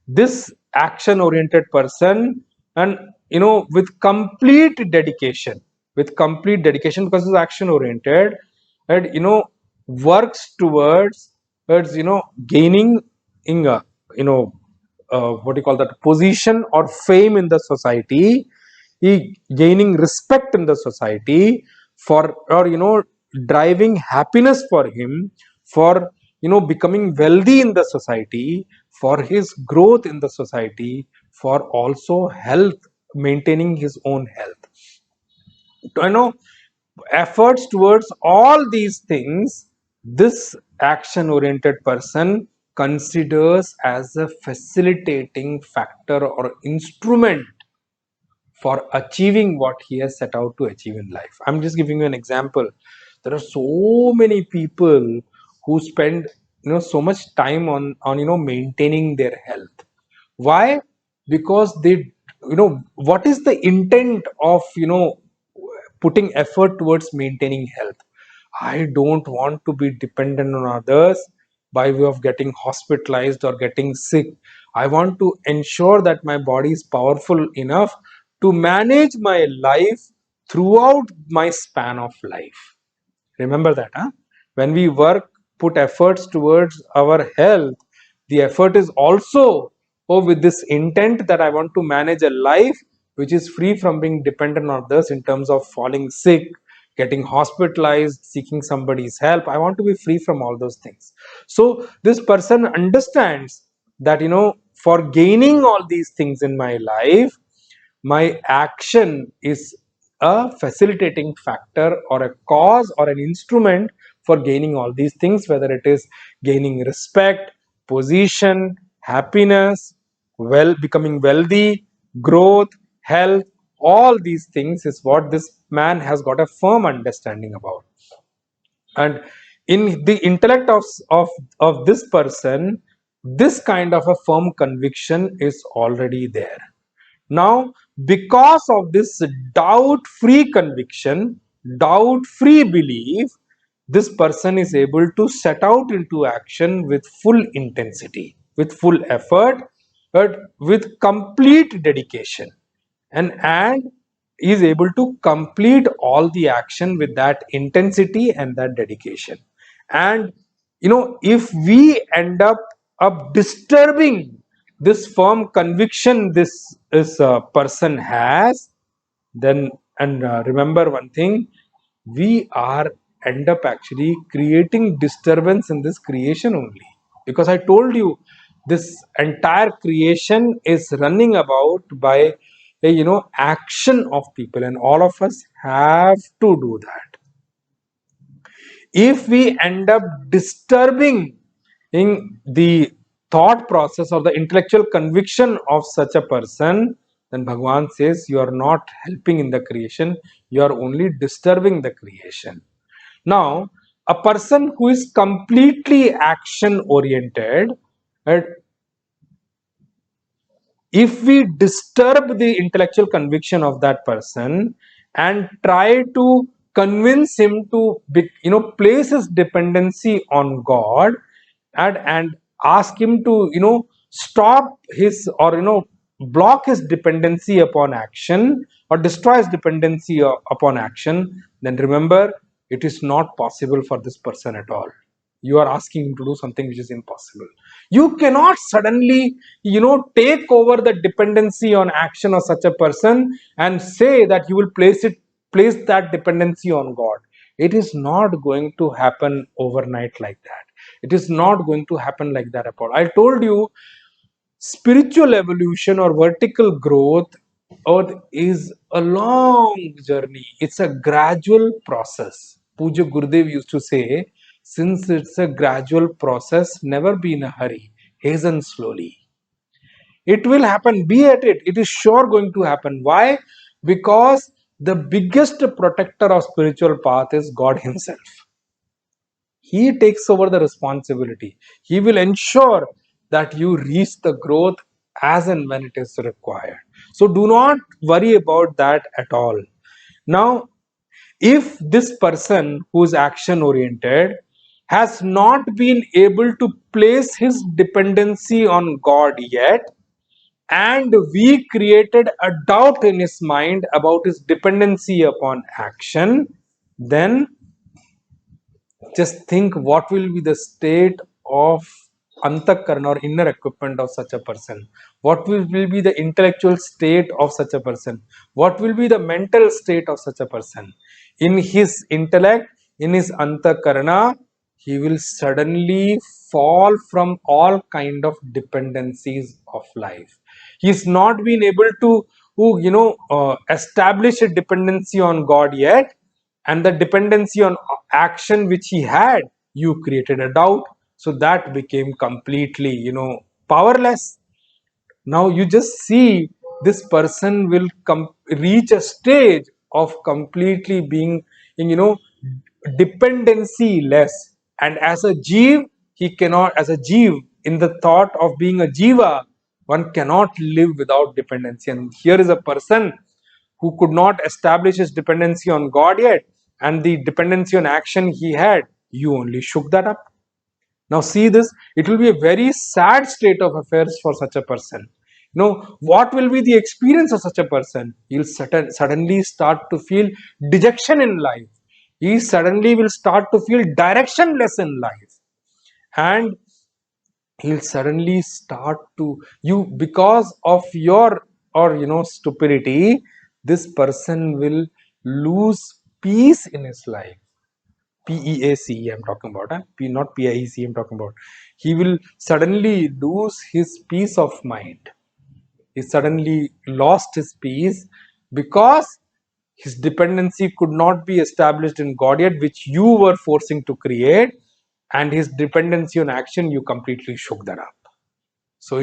this action oriented person, and with complete dedication, because it's action oriented, and works towards gaining in what do you call that, position or fame in the society, he gaining respect in the society, for or driving happiness for him, for becoming wealthy in the society, for his growth in the society, for also health, maintaining his own health. Efforts towards all these things, this action oriented person considers as a facilitating factor or instrument for achieving what he has set out to achieve in life. I'm just giving you an example. There are so many people who spend so much time on maintaining their health. Why? Because they, what is the intent of putting effort towards maintaining health? I don't want to be dependent on others by way of getting hospitalized or getting sick. I want to ensure that my body is powerful enough to manage my life throughout my span of life. Remember that, huh? When we work, put efforts towards our health, the effort is also with this intent that I want to manage a life which is free from being dependent on others in terms of falling sick, getting hospitalized, seeking somebody's help. I want to be free from all those things. So this person understands that, for gaining all these things in my life, my action is a facilitating factor or a cause or an instrument for gaining all these things, whether it is gaining respect, position, happiness, becoming wealthy, growth, health. All these things is what this man has got a firm understanding about. And in the intellect of this person, this kind of a firm conviction is already there. Now, because of this doubt free conviction, doubt free belief, this person is able to set out into action with full intensity, with full effort, but with complete dedication, and is able to complete all the action with that intensity and that dedication. And if we end up disturbing this firm conviction this person has, then, and remember one thing, we are end up actually creating disturbance in this creation only, because I told you this entire creation is running about by a action of people, and all of us have to do that. If we end up disturbing in the thought process or the intellectual conviction of such a person, then Bhagwan says you are not helping in the creation, you are only disturbing the creation. Now, a person who is completely action oriented, right, if we disturb the intellectual conviction of that person and try to convince him to place his dependency on God, and ask him to stop his, or block his dependency upon action, or destroy his dependency upon action, then remember, it is not possible for this person at all. You are asking him to do something which is impossible. You cannot suddenly take over the dependency on action of such a person and say that you will place that dependency on God. It is not going to happen overnight like that. It is not going to happen like that at all. I told you, spiritual evolution or vertical growth is a long journey. It's a gradual process. Puja Gurudev used to say, since it's a gradual process, never be in a hurry, hasten slowly. It will happen, be at it. It is sure going to happen. Why? Because the biggest protector of spiritual path is God Himself. He takes over the responsibility. He will ensure that you reach the growth as and when it is required. So do not worry about that at all. Now, if this person who is action oriented has not been able to place his dependency on God yet, and we created a doubt in his mind about his dependency upon action, then just think what will be the state of antakarana or inner equipment of such a person. What will be the intellectual state of such a person? What will be the mental state of such a person? In his intellect, in his antakarana, he will suddenly fall from all kind of dependencies of life. He's not been able to establish a dependency on God yet, and the dependency on action which he had, you created a doubt, so that became completely powerless. Now you just see, this person will reach a stage of completely being in dependency less, and as a jeev, he cannot, as a jeev, in the thought of being a jiva, one cannot live without dependency. And here is a person who could not establish his dependency on God yet, and the dependency on action he had, you only shook that up. Now see this, it will be a very sad state of affairs for such a person. What will be the experience of such a person? He'll suddenly start to feel dejection in life. He suddenly will start to feel directionless in life. And he'll suddenly start to, you, because of your or stupidity, this person will lose peace in his life. PEACE I'm talking about, not PIEC I'm talking about. He will suddenly lose his peace of mind. He suddenly lost his peace because his dependency could not be established in God yet, which you were forcing to create, and his dependency on action, you completely shook that up. So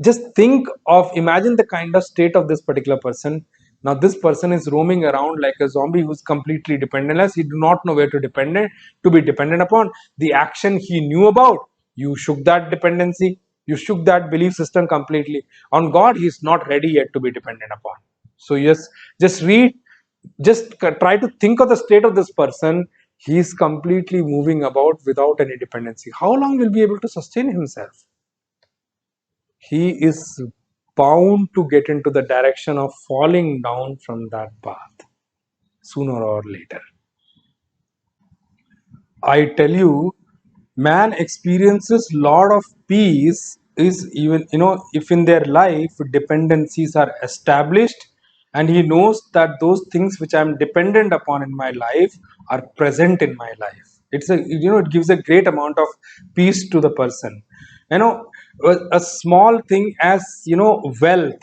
just think of, imagine the kind of state of this particular person. Now this person is roaming around like a zombie who's completely dependentless. He do not know where to be dependent upon. The action he knew about, you shook that dependency, you shook that belief system completely. On God, he's not ready yet to be dependent upon. So yes, just read, just try to think of the state of this person. He's completely moving about without any dependency. How long will he be able to sustain himself? He is bound to get into the direction of falling down from that path sooner or later. I tell you, man experiences lot of peace is even, if in their life dependencies are established, and he knows that those things which I am dependent upon in my life are present in my life. It gives a great amount of peace to the person. A small thing as wealth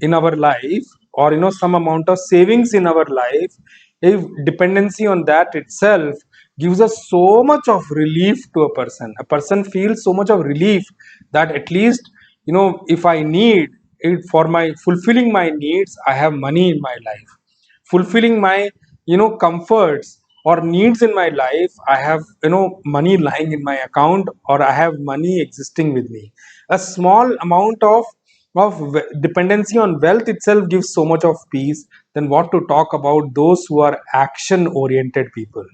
in our life, or some amount of savings in our life, if dependency on that itself gives us so much of relief to a person feels so much of relief that at least if I need it for my fulfilling my needs, I have money in my life. Fulfilling my comforts or needs in my life, I have money lying in my account, or I have money existing with me. A small amount of dependency on wealth itself gives so much of peace. Then what to talk about those who are action oriented people?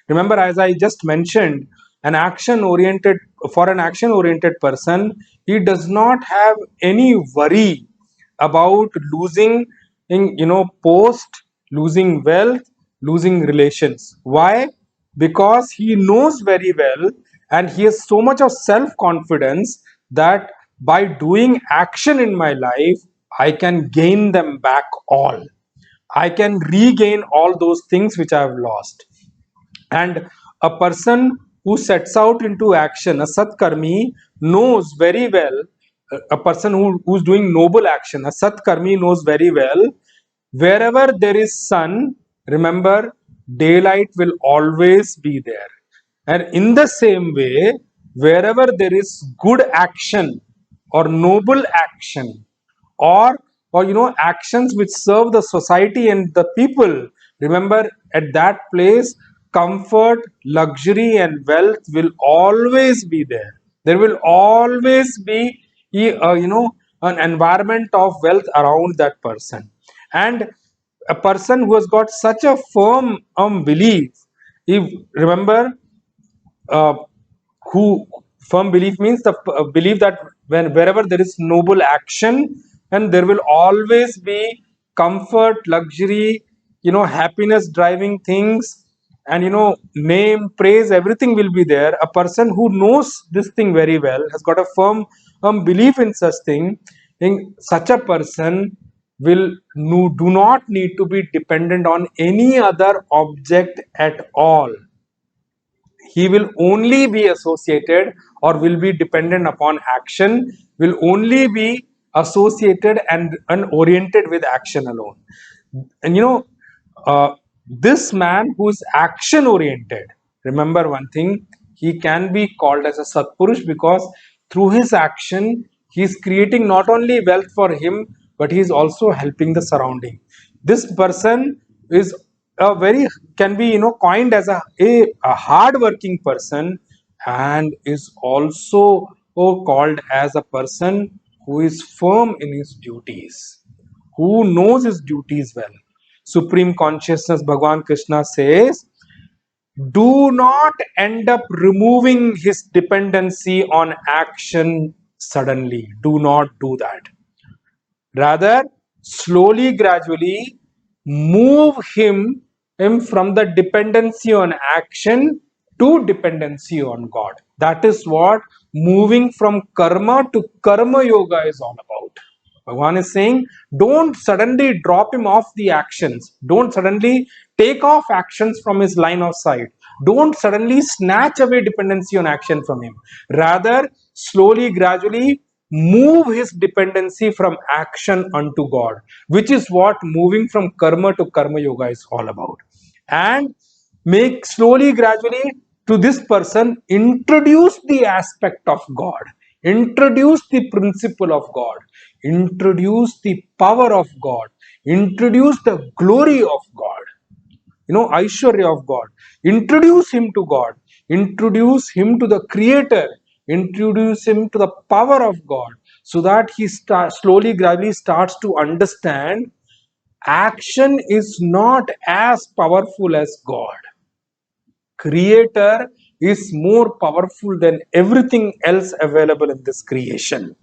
Remember, as I just mentioned, an action oriented for an action oriented person, he does not have any worry about losing in post, losing wealth, losing relations. Why? Because he knows very well, and he has so much of self confidence, that by doing action in my life, I can gain them back all. I can regain all those things which I have lost. And a person who sets out into action, a satkarmi, knows very well, a person who's doing noble action, a satkarmi knows very well, wherever there is sun, remember, daylight will always be there. And in the same way, wherever there is good action or noble action, or actions which serve the society and the people, remember, at that place, comfort, luxury and wealth will always be there. There will always be an environment of wealth around that person. And a person who has got such a firm belief, if remember, uh, who firm belief means the belief that wherever there is noble action, and there will always be comfort, luxury, happiness driving things, and name, praise, everything will be there. A person who knows this thing very well, has got a firm belief in such thing, in such a person, do not need to be dependent on any other object at all. He will only be associated or will be dependent upon action, will only be associated and oriented with action alone. And this man who is action oriented, remember one thing, he can be called as a Satpurush because through his action, he is creating not only wealth for him, but he is also helping the surrounding. This person is a very, can be coined as a hard working person, and is also called as a person who is firm in his duties, who knows his duties well. Supreme consciousness, Bhagavan Krishna says, do not end up removing his dependency on action suddenly. Do not do that. Rather, slowly, gradually move him from the dependency on action to dependency on God. That is what moving from karma to karma yoga is all about. Bhagavan is saying, don't suddenly drop him off the actions. Don't suddenly take off actions from his line of sight. Don't suddenly snatch away dependency on action from him. Rather, slowly, gradually move his dependency from action unto God, which is what moving from karma to karma yoga is all about. And make slowly, gradually to this person introduce the aspect of God, introduce the principle of God, introduce the power of God, introduce the glory of God, Aishwarya of God, introduce him to God, introduce him to the Creator, introduce him to the power of God, so that he slowly, gradually starts to understand action is not as powerful as God. Creator is more powerful than everything else available in this creation.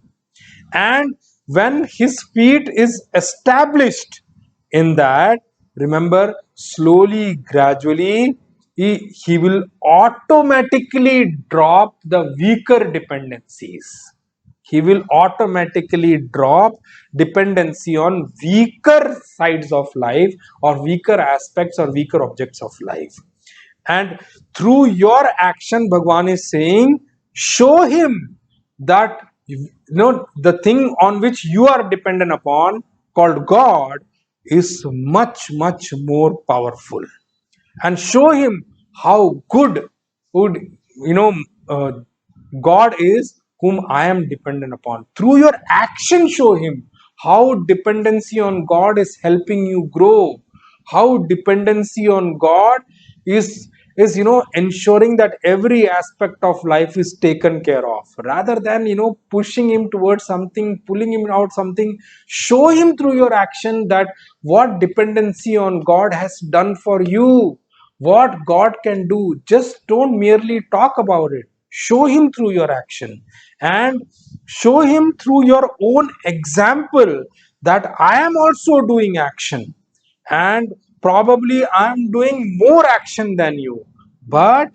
And when his feet is established in that, remember, slowly, gradually, he will automatically drop the weaker dependencies. He will automatically drop dependency on weaker sides of life, or weaker aspects or weaker objects of life. And through your action, Bhagwan is saying, show him that the thing on which you are dependent upon, called God, is much, much more powerful. And show him how good would God is, whom I am dependent upon. Through your action, show him how dependency on God is helping you grow, how dependency on God is ensuring that every aspect of life is taken care of. Rather than pushing him towards something, pulling him out something, show him through your action that what dependency on God has done for you, what God can do. Just don't merely talk about it, show him through your action, and show him through your own example that I am also doing action, and probably I am doing more action than you, but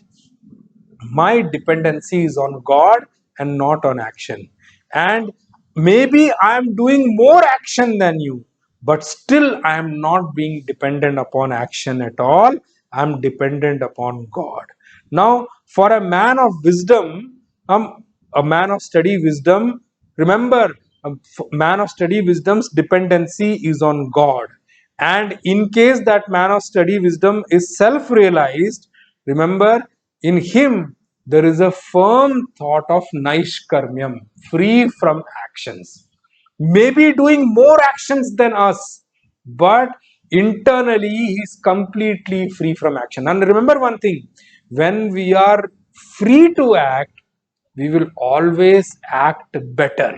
my dependency is on God and not on action. And maybe I am doing more action than you, but still I am not being dependent upon action at all. I am dependent upon God. Now, for a man of wisdom, a man of study wisdom, remember, a man of study wisdom's dependency is on God. And in case that man of study wisdom is self-realized, remember, in him there is a firm thought of Naishkarmyam, free from actions. Maybe doing more actions than us, but internally he is completely free from action. And remember one thing, when we are free to act, we will always act better.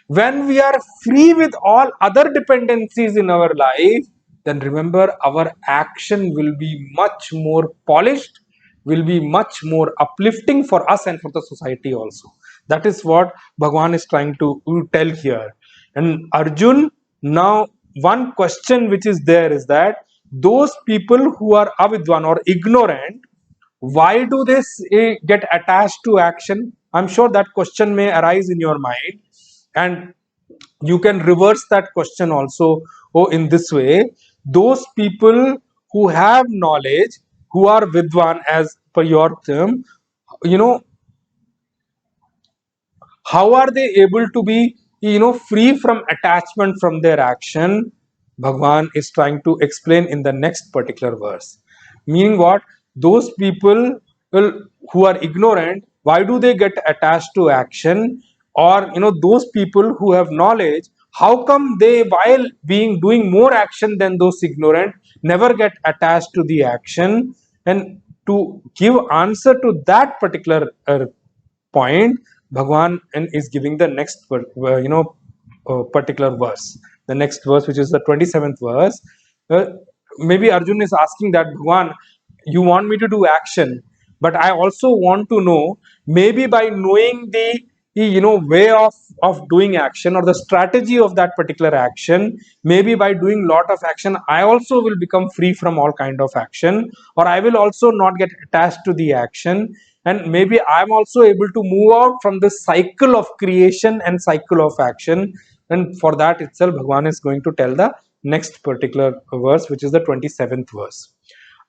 When we are free with all other dependencies in our life, then remember, our action will be much more polished, will be much more uplifting for us and for the society also. That is what Bhagwan is trying to tell here. And Arjun, now one question which is there is that those people who are avidwan or ignorant, why do they get attached to action? I'm sure that question may arise in your mind. And You can reverse that question also, in this way: those people who have knowledge, who are vidwan as per your term, you know, how are they able to be, free from attachment from their action? Bhagwan is trying to explain in the next particular verse. Meaning what? Those people will, who are ignorant, why do they get attached to action? Or those people who have knowledge, how come they, while being doing more action than those ignorant, never get attached to the action? And to give answer to that particular point, Bhagwan and is giving the next particular verse, the next verse, which is the 27th verse. uh, Maybe Arjun is asking that, Bhagwan, you want me to do action, but I also want to know, maybe by knowing the way of doing action, or the strategy of that particular action, maybe by doing lot of action I also will become free from all kind of action, or I will also not get attached to the action, and maybe I'm also able to move out from this cycle of creation and cycle of action. And for that itself, Bhagwan is going to tell the next particular verse, which is the 27th verse.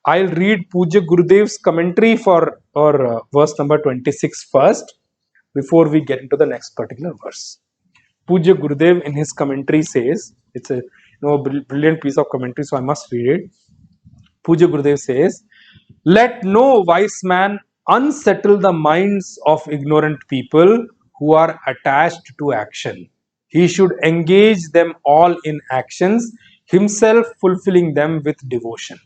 I'll read Puja Gurudev's commentary for or verse number 26 first, before we get into the next particular verse. Puja Gurudev in his commentary says, it's a brilliant piece of commentary, so I must read it. Puja Gurudev says, let no wise man unsettle the minds of ignorant people who are attached to action. He should engage them all in actions, himself fulfilling them with devotion.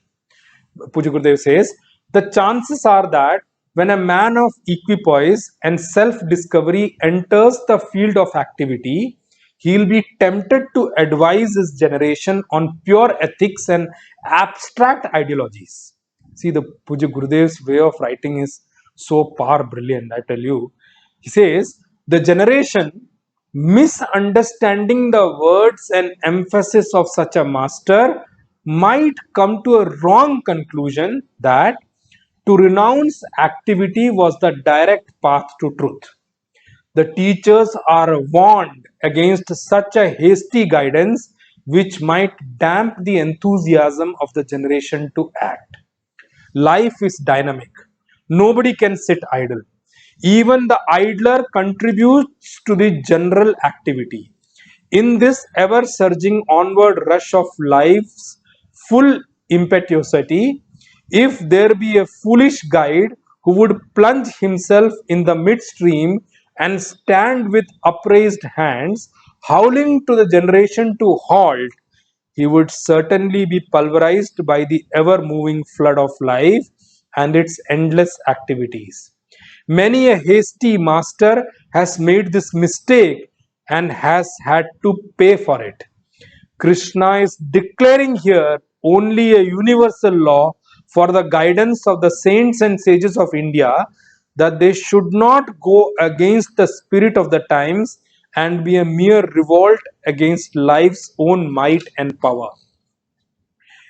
Puja Gurudev says, the chances are that when a man of equipoise and self-discovery enters the field of activity, he'll be tempted to advise his generation on pure ethics and abstract ideologies. See, the Puja Gurudev's way of writing is so power brilliant, I tell you. He says, the generation, misunderstanding the words and emphasis of such a master, might come to a wrong conclusion that to renounce activity was the direct path to truth. The teachers are warned against such a hasty guidance, which might damp the enthusiasm of the generation to act. Life is dynamic. Nobody can sit idle. Even the idler contributes to the general activity. In this ever surging onward rush of life's full impetuosity, if there be a foolish guide who would plunge himself in the midstream and stand with upraised hands, howling to the generation to halt, he would certainly be pulverized by the ever moving flood of life and its endless activities. Many a hasty master has made this mistake and has had to pay for it. Krishna is declaring here only a universal law for the guidance of the saints and sages of India, that they should not go against the spirit of the times and be a mere revolt against life's own might and power.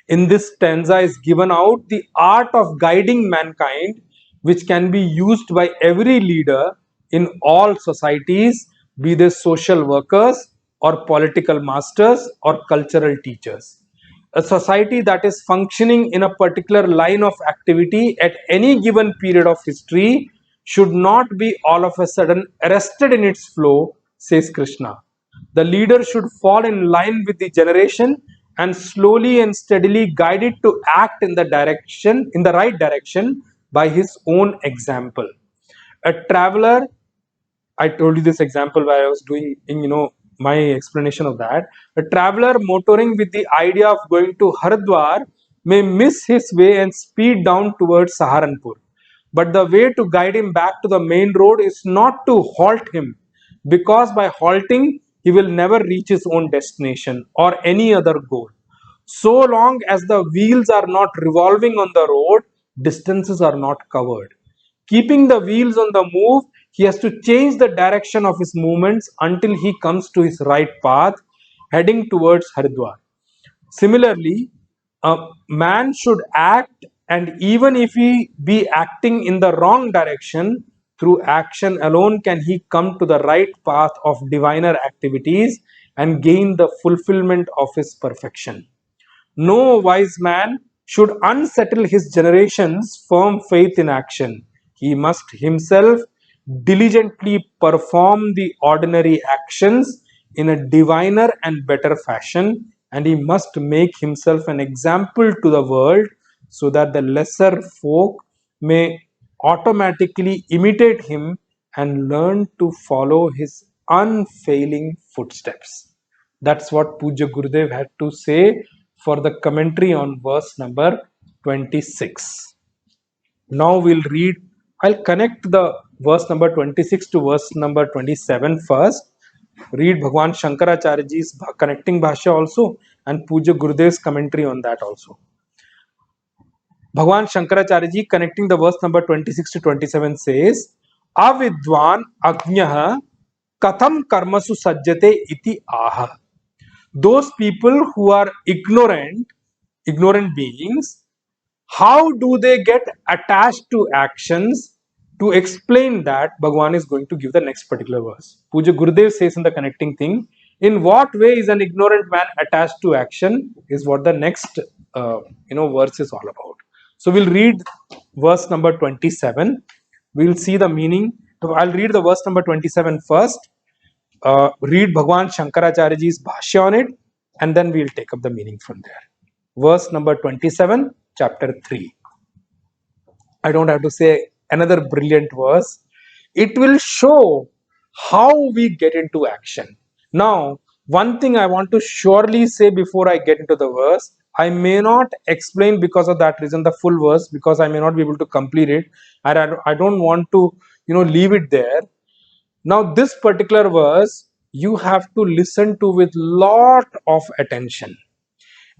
In this stanza is given out the art of guiding mankind, which can be used by every leader in all societies, be they social workers or political masters or cultural teachers. A society that is functioning in a particular line of activity at any given period of history should not be all of a sudden arrested in its flow, says Krishna. The leader should fall in line with the generation and slowly and steadily guide it to act in the right direction by his own example. A traveler, I told you this example where I was doing, my explanation of that. A traveler motoring with the idea of going to Haridwar may miss his way and speed down towards Saharanpur. But the way to guide him back to the main road is not to halt him, because by halting, he will never reach his own destination or any other goal. So long as the wheels are not revolving on the road, distances are not covered. Keeping the wheels on the move, he has to change the direction of his movements until he comes to his right path, heading towards Haridwar. Similarly, a man should act, and even if he be acting in the wrong direction, Through action alone can he come to the right path of diviner activities and gain the fulfillment of his perfection. No wise man should unsettle his generation's firm faith in action. He must himself diligently perform the ordinary actions in a diviner and better fashion, and he must make himself an example to the world so that the lesser folk may automatically imitate him and learn to follow his unfailing footsteps. That's what Puja Gurudev had to say for the commentary on verse number 26. Now we'll read, I'll connect the verse number 26 to verse number 27 first. Read Bhagwan Shankaracharyaji's connecting Bhashya also and Puja Gurudev's commentary on that also. Bhagwan Shankaracharyaji connecting the verse number 26 to 27 says, Avidwan Agnyah Katham Karmasu Sajjate iti aha. Those people who are ignorant beings, how do they get attached to actions? To explain that, Bhagwan is going to give the next particular verse. Puja Gurudev says in the connecting thing, in what way is an ignorant man attached to action is what the next verse is all about. So we'll read verse number 27. We'll see the meaning. I'll read the verse number 27 first. Read Bhagwan Shankaracharyaji's Bhashya on it, and then we'll take up the meaning from there. Verse number 27, chapter 3. I don't have to say another brilliant verse. It will show how we get into action. Now, one thing I want to surely say before I get into the verse, I may not explain because of that reason the full verse, because I may not be able to complete it, and I don't want to leave it there. Now this particular verse you have to listen to with lot of attention.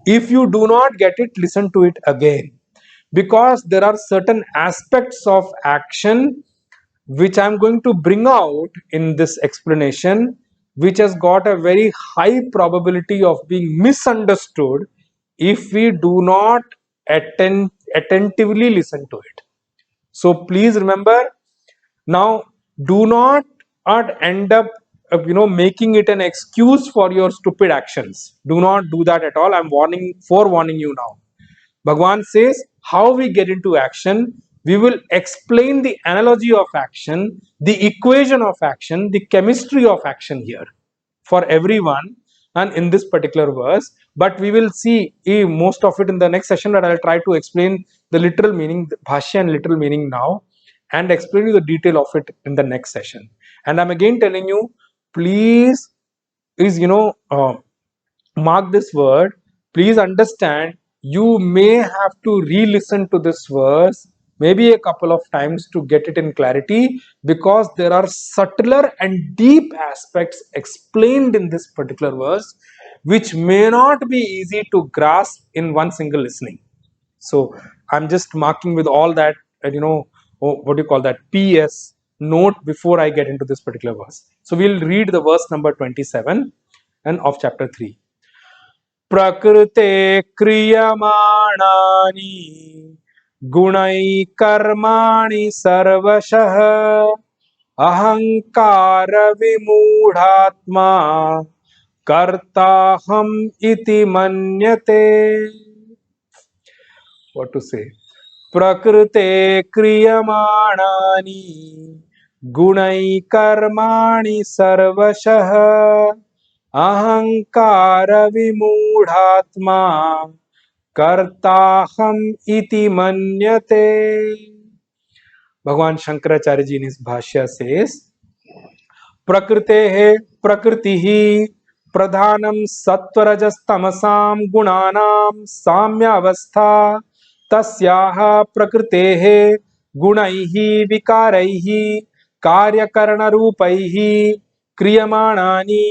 If you do not get it, listen to it again, because there are certain aspects of action which I am going to bring out in this explanation, which has got a very high probability of being misunderstood if we do not attentively listen to it. So please remember, now do not end up making it an excuse for your stupid actions. Do not do that at all. I'm forewarning you now. Bhagwan says how we get into action. We will explain the analogy of action, the equation of action, the chemistry of action here for everyone and in this particular verse, but we will see most of it in the next session, that I'll try to explain the literal meaning, the Bhashya and literal meaning now, and explain you the detail of it in the next session. And I'm again telling you, please mark this word. Please understand, you may have to re-listen to this verse maybe a couple of times to get it in clarity, because there are subtler and deep aspects explained in this particular verse which may not be easy to grasp in one single listening. So I'm just marking with all that what do you call that, PS note before I get into this particular verse. So we'll read the verse number 27 and of chapter 3. प्रकृते क्रियमाणानि गुणै कर्माणि सर्वशः अहंकार विमूढात्मा कर्ताहम इति मन्यते. What to say? प्रकृते क्रियमाणानि गुणै कर्माणि सर्वशः अहंकार विमूढात्मा कर्ताहम इति मन्यते. भगवान शंकराचार्य जी ने इस भाष्य से प्रकृति ही प्रधानम सत्वरजस्तमसाम गुणानाम साम्यावस्था तस्याः प्रकृतेः गुणैः विकारैः कार्यकरणरूपैः क्रियमाणानि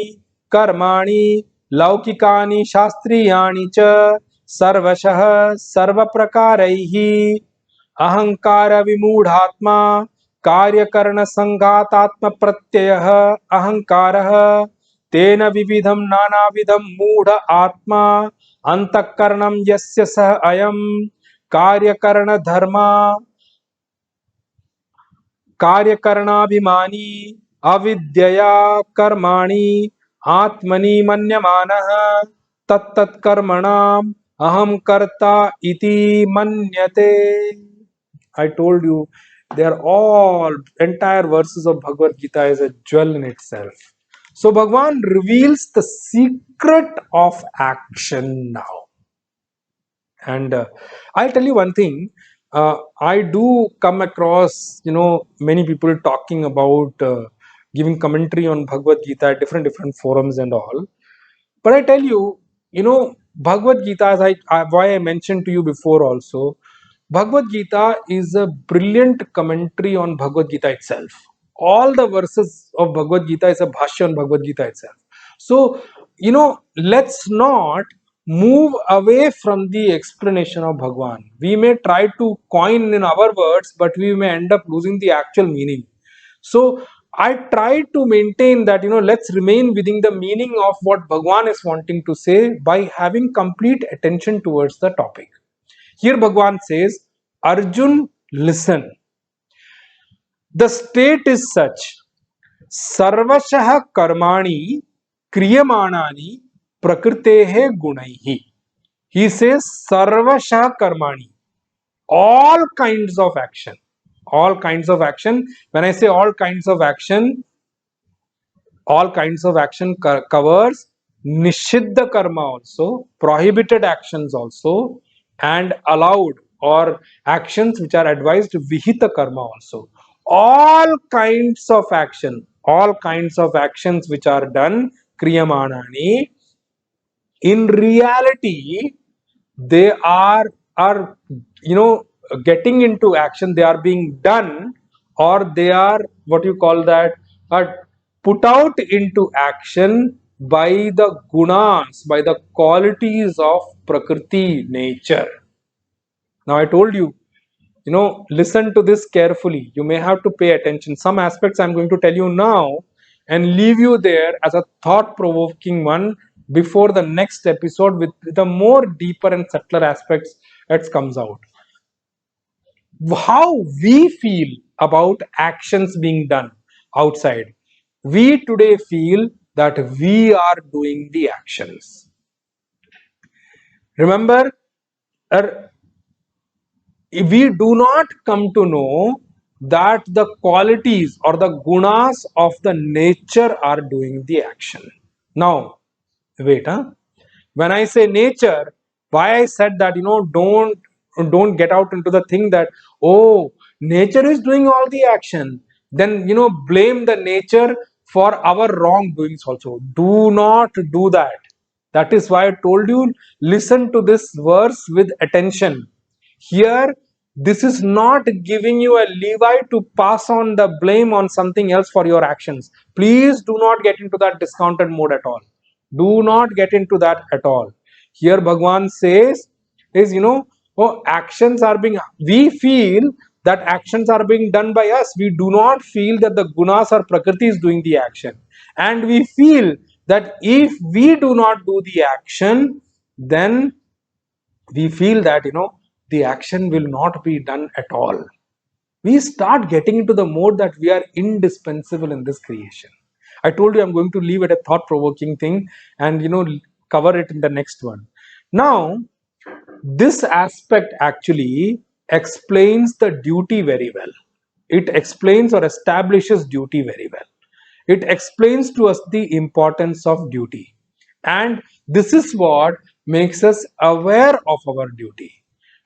कर्माणि लौकिकानि शास्त्रीयाणि च सर्वशः सर्वप्रकारैः अहंकार विमूढात्मा कार्यकरण संघातात्म प्रत्ययः अहंकारः तेन विविधं नानाविधं मूढ़ आत्मा अंतःकरणं यस्य सः अयं कार्यकरण धर्मा कार्यकरणाभिमानी अविद्यया कर्माणि आत्मनि मन्यमानः तत्तत्कर्मणाम् aham karta iti manyate. I told you, they are all entire verses of Bhagavad Gita is a jewel in itself. So Bhagwan reveals the secret of action now. And I'll tell you one thing. I do come across, many people talking about giving commentary on Bhagavad Gita at different forums and all. But I tell you, Bhagavad Gita, why I mentioned to you before also, Bhagavad Gita is a brilliant commentary on Bhagavad Gita itself. All the verses of Bhagavad Gita is a bhashya on Bhagavad Gita itself. So, let's not move away from the explanation of Bhagwan. We may try to coin in our words, but we may end up losing the actual meaning. So I try to maintain that, let's remain within the meaning of what Bhagwan is wanting to say by having complete attention towards the topic. Here Bhagwan says, Arjun, listen. The state is such, Sarvashah karmani kriyamanani prakritehe gunaihi. He says, Sarvashah karmani. All kinds of action. All kinds of action. When I say all kinds of action covers nishiddha karma also, prohibited actions also, and allowed or actions which are advised vihita karma also. All kinds of actions which are done kriyamanani, in reality they are getting into action, they are being done, or they are what you call that, are put out into action by the gunas, by the qualities of prakriti, nature. Now I told you, listen to this carefully. You may have to pay attention. Some aspects I'm going to tell you now and leave you there as a thought-provoking one before the next episode with the more deeper and subtler aspects that comes out. How we feel about actions being done outside. We today feel that we are doing the actions. Remember, we do not come to know that the qualities or the gunas of the nature are doing the action. Now, wait, when I say nature, why I said that, don't get out into the thing that, oh, nature is doing all the action, then, blame the nature for our wrongdoings also. Do not do that. That is why I told you, listen to this verse with attention. Here, this is not giving you a leeway to pass on the blame on something else for your actions. Please do not get into that discounted mode at all. Do not get into that at all. Here Bhagwan says is, actions are being, we feel that actions are being done by us. We do not feel that the gunas or prakriti is doing the action. And we feel that if we do not do the action, then we feel that, the action will not be done at all. We start getting into the mode that we are indispensable in this creation. I told you I'm going to leave it a thought-provoking thing and, cover it in the next one. Now, this aspect actually explains the duty very well. It explains or establishes duty very well. It explains to us the importance of duty. And this is what makes us aware of our duty.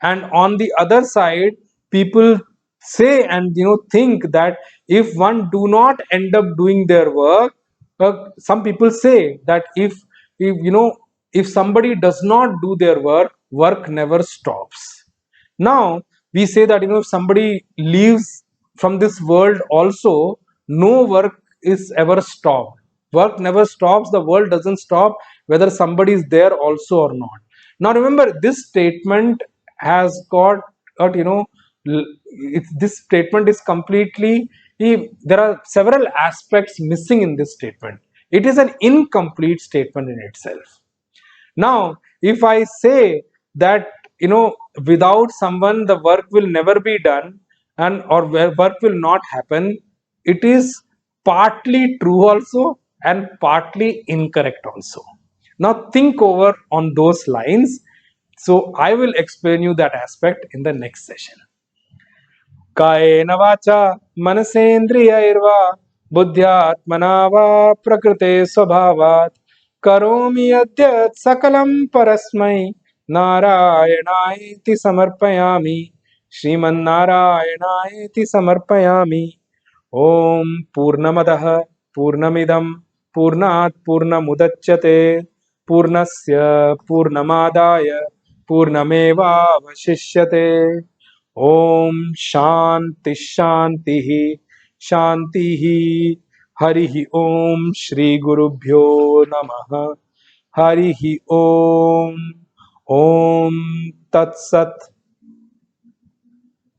And on the other side, people say and think that if one do not end up doing their work, some people say that if somebody does not do their work, work never stops. Now we say that if somebody leaves from this world also, no work is ever stopped. Work never stops. The world doesn't stop whether somebody is there also or not. Now remember, this statement has got this statement is completely, there are several aspects missing in this statement. It is an incomplete statement in itself. Now, if I say that, without someone, the work will never be done, and or where work will not happen, it is partly true also and partly incorrect also. Now think over on those lines. So I will explain you that aspect in the next session. कायेन वाचा मनसेन्द्रियैर्वा बुद्ध्यात्मना वा प्रकृते स्वभावात् करोमि यद्यत् सकलं परस्मै नारायणायेति समर्पयामि, श्रीमन्नारायणायेति समर्पयामि। ओम पूर्णमदः पूर्णमिदं पूर्णात् पूर्णमुदच्यते पूर्णस्य पूर्णमादाय पूर्णमेवावशिष्यते। ओम शांति शांति शांति। हरि ओम श्री गुरुभ्यो नमः। हरि ओम। ओम तत्सत्।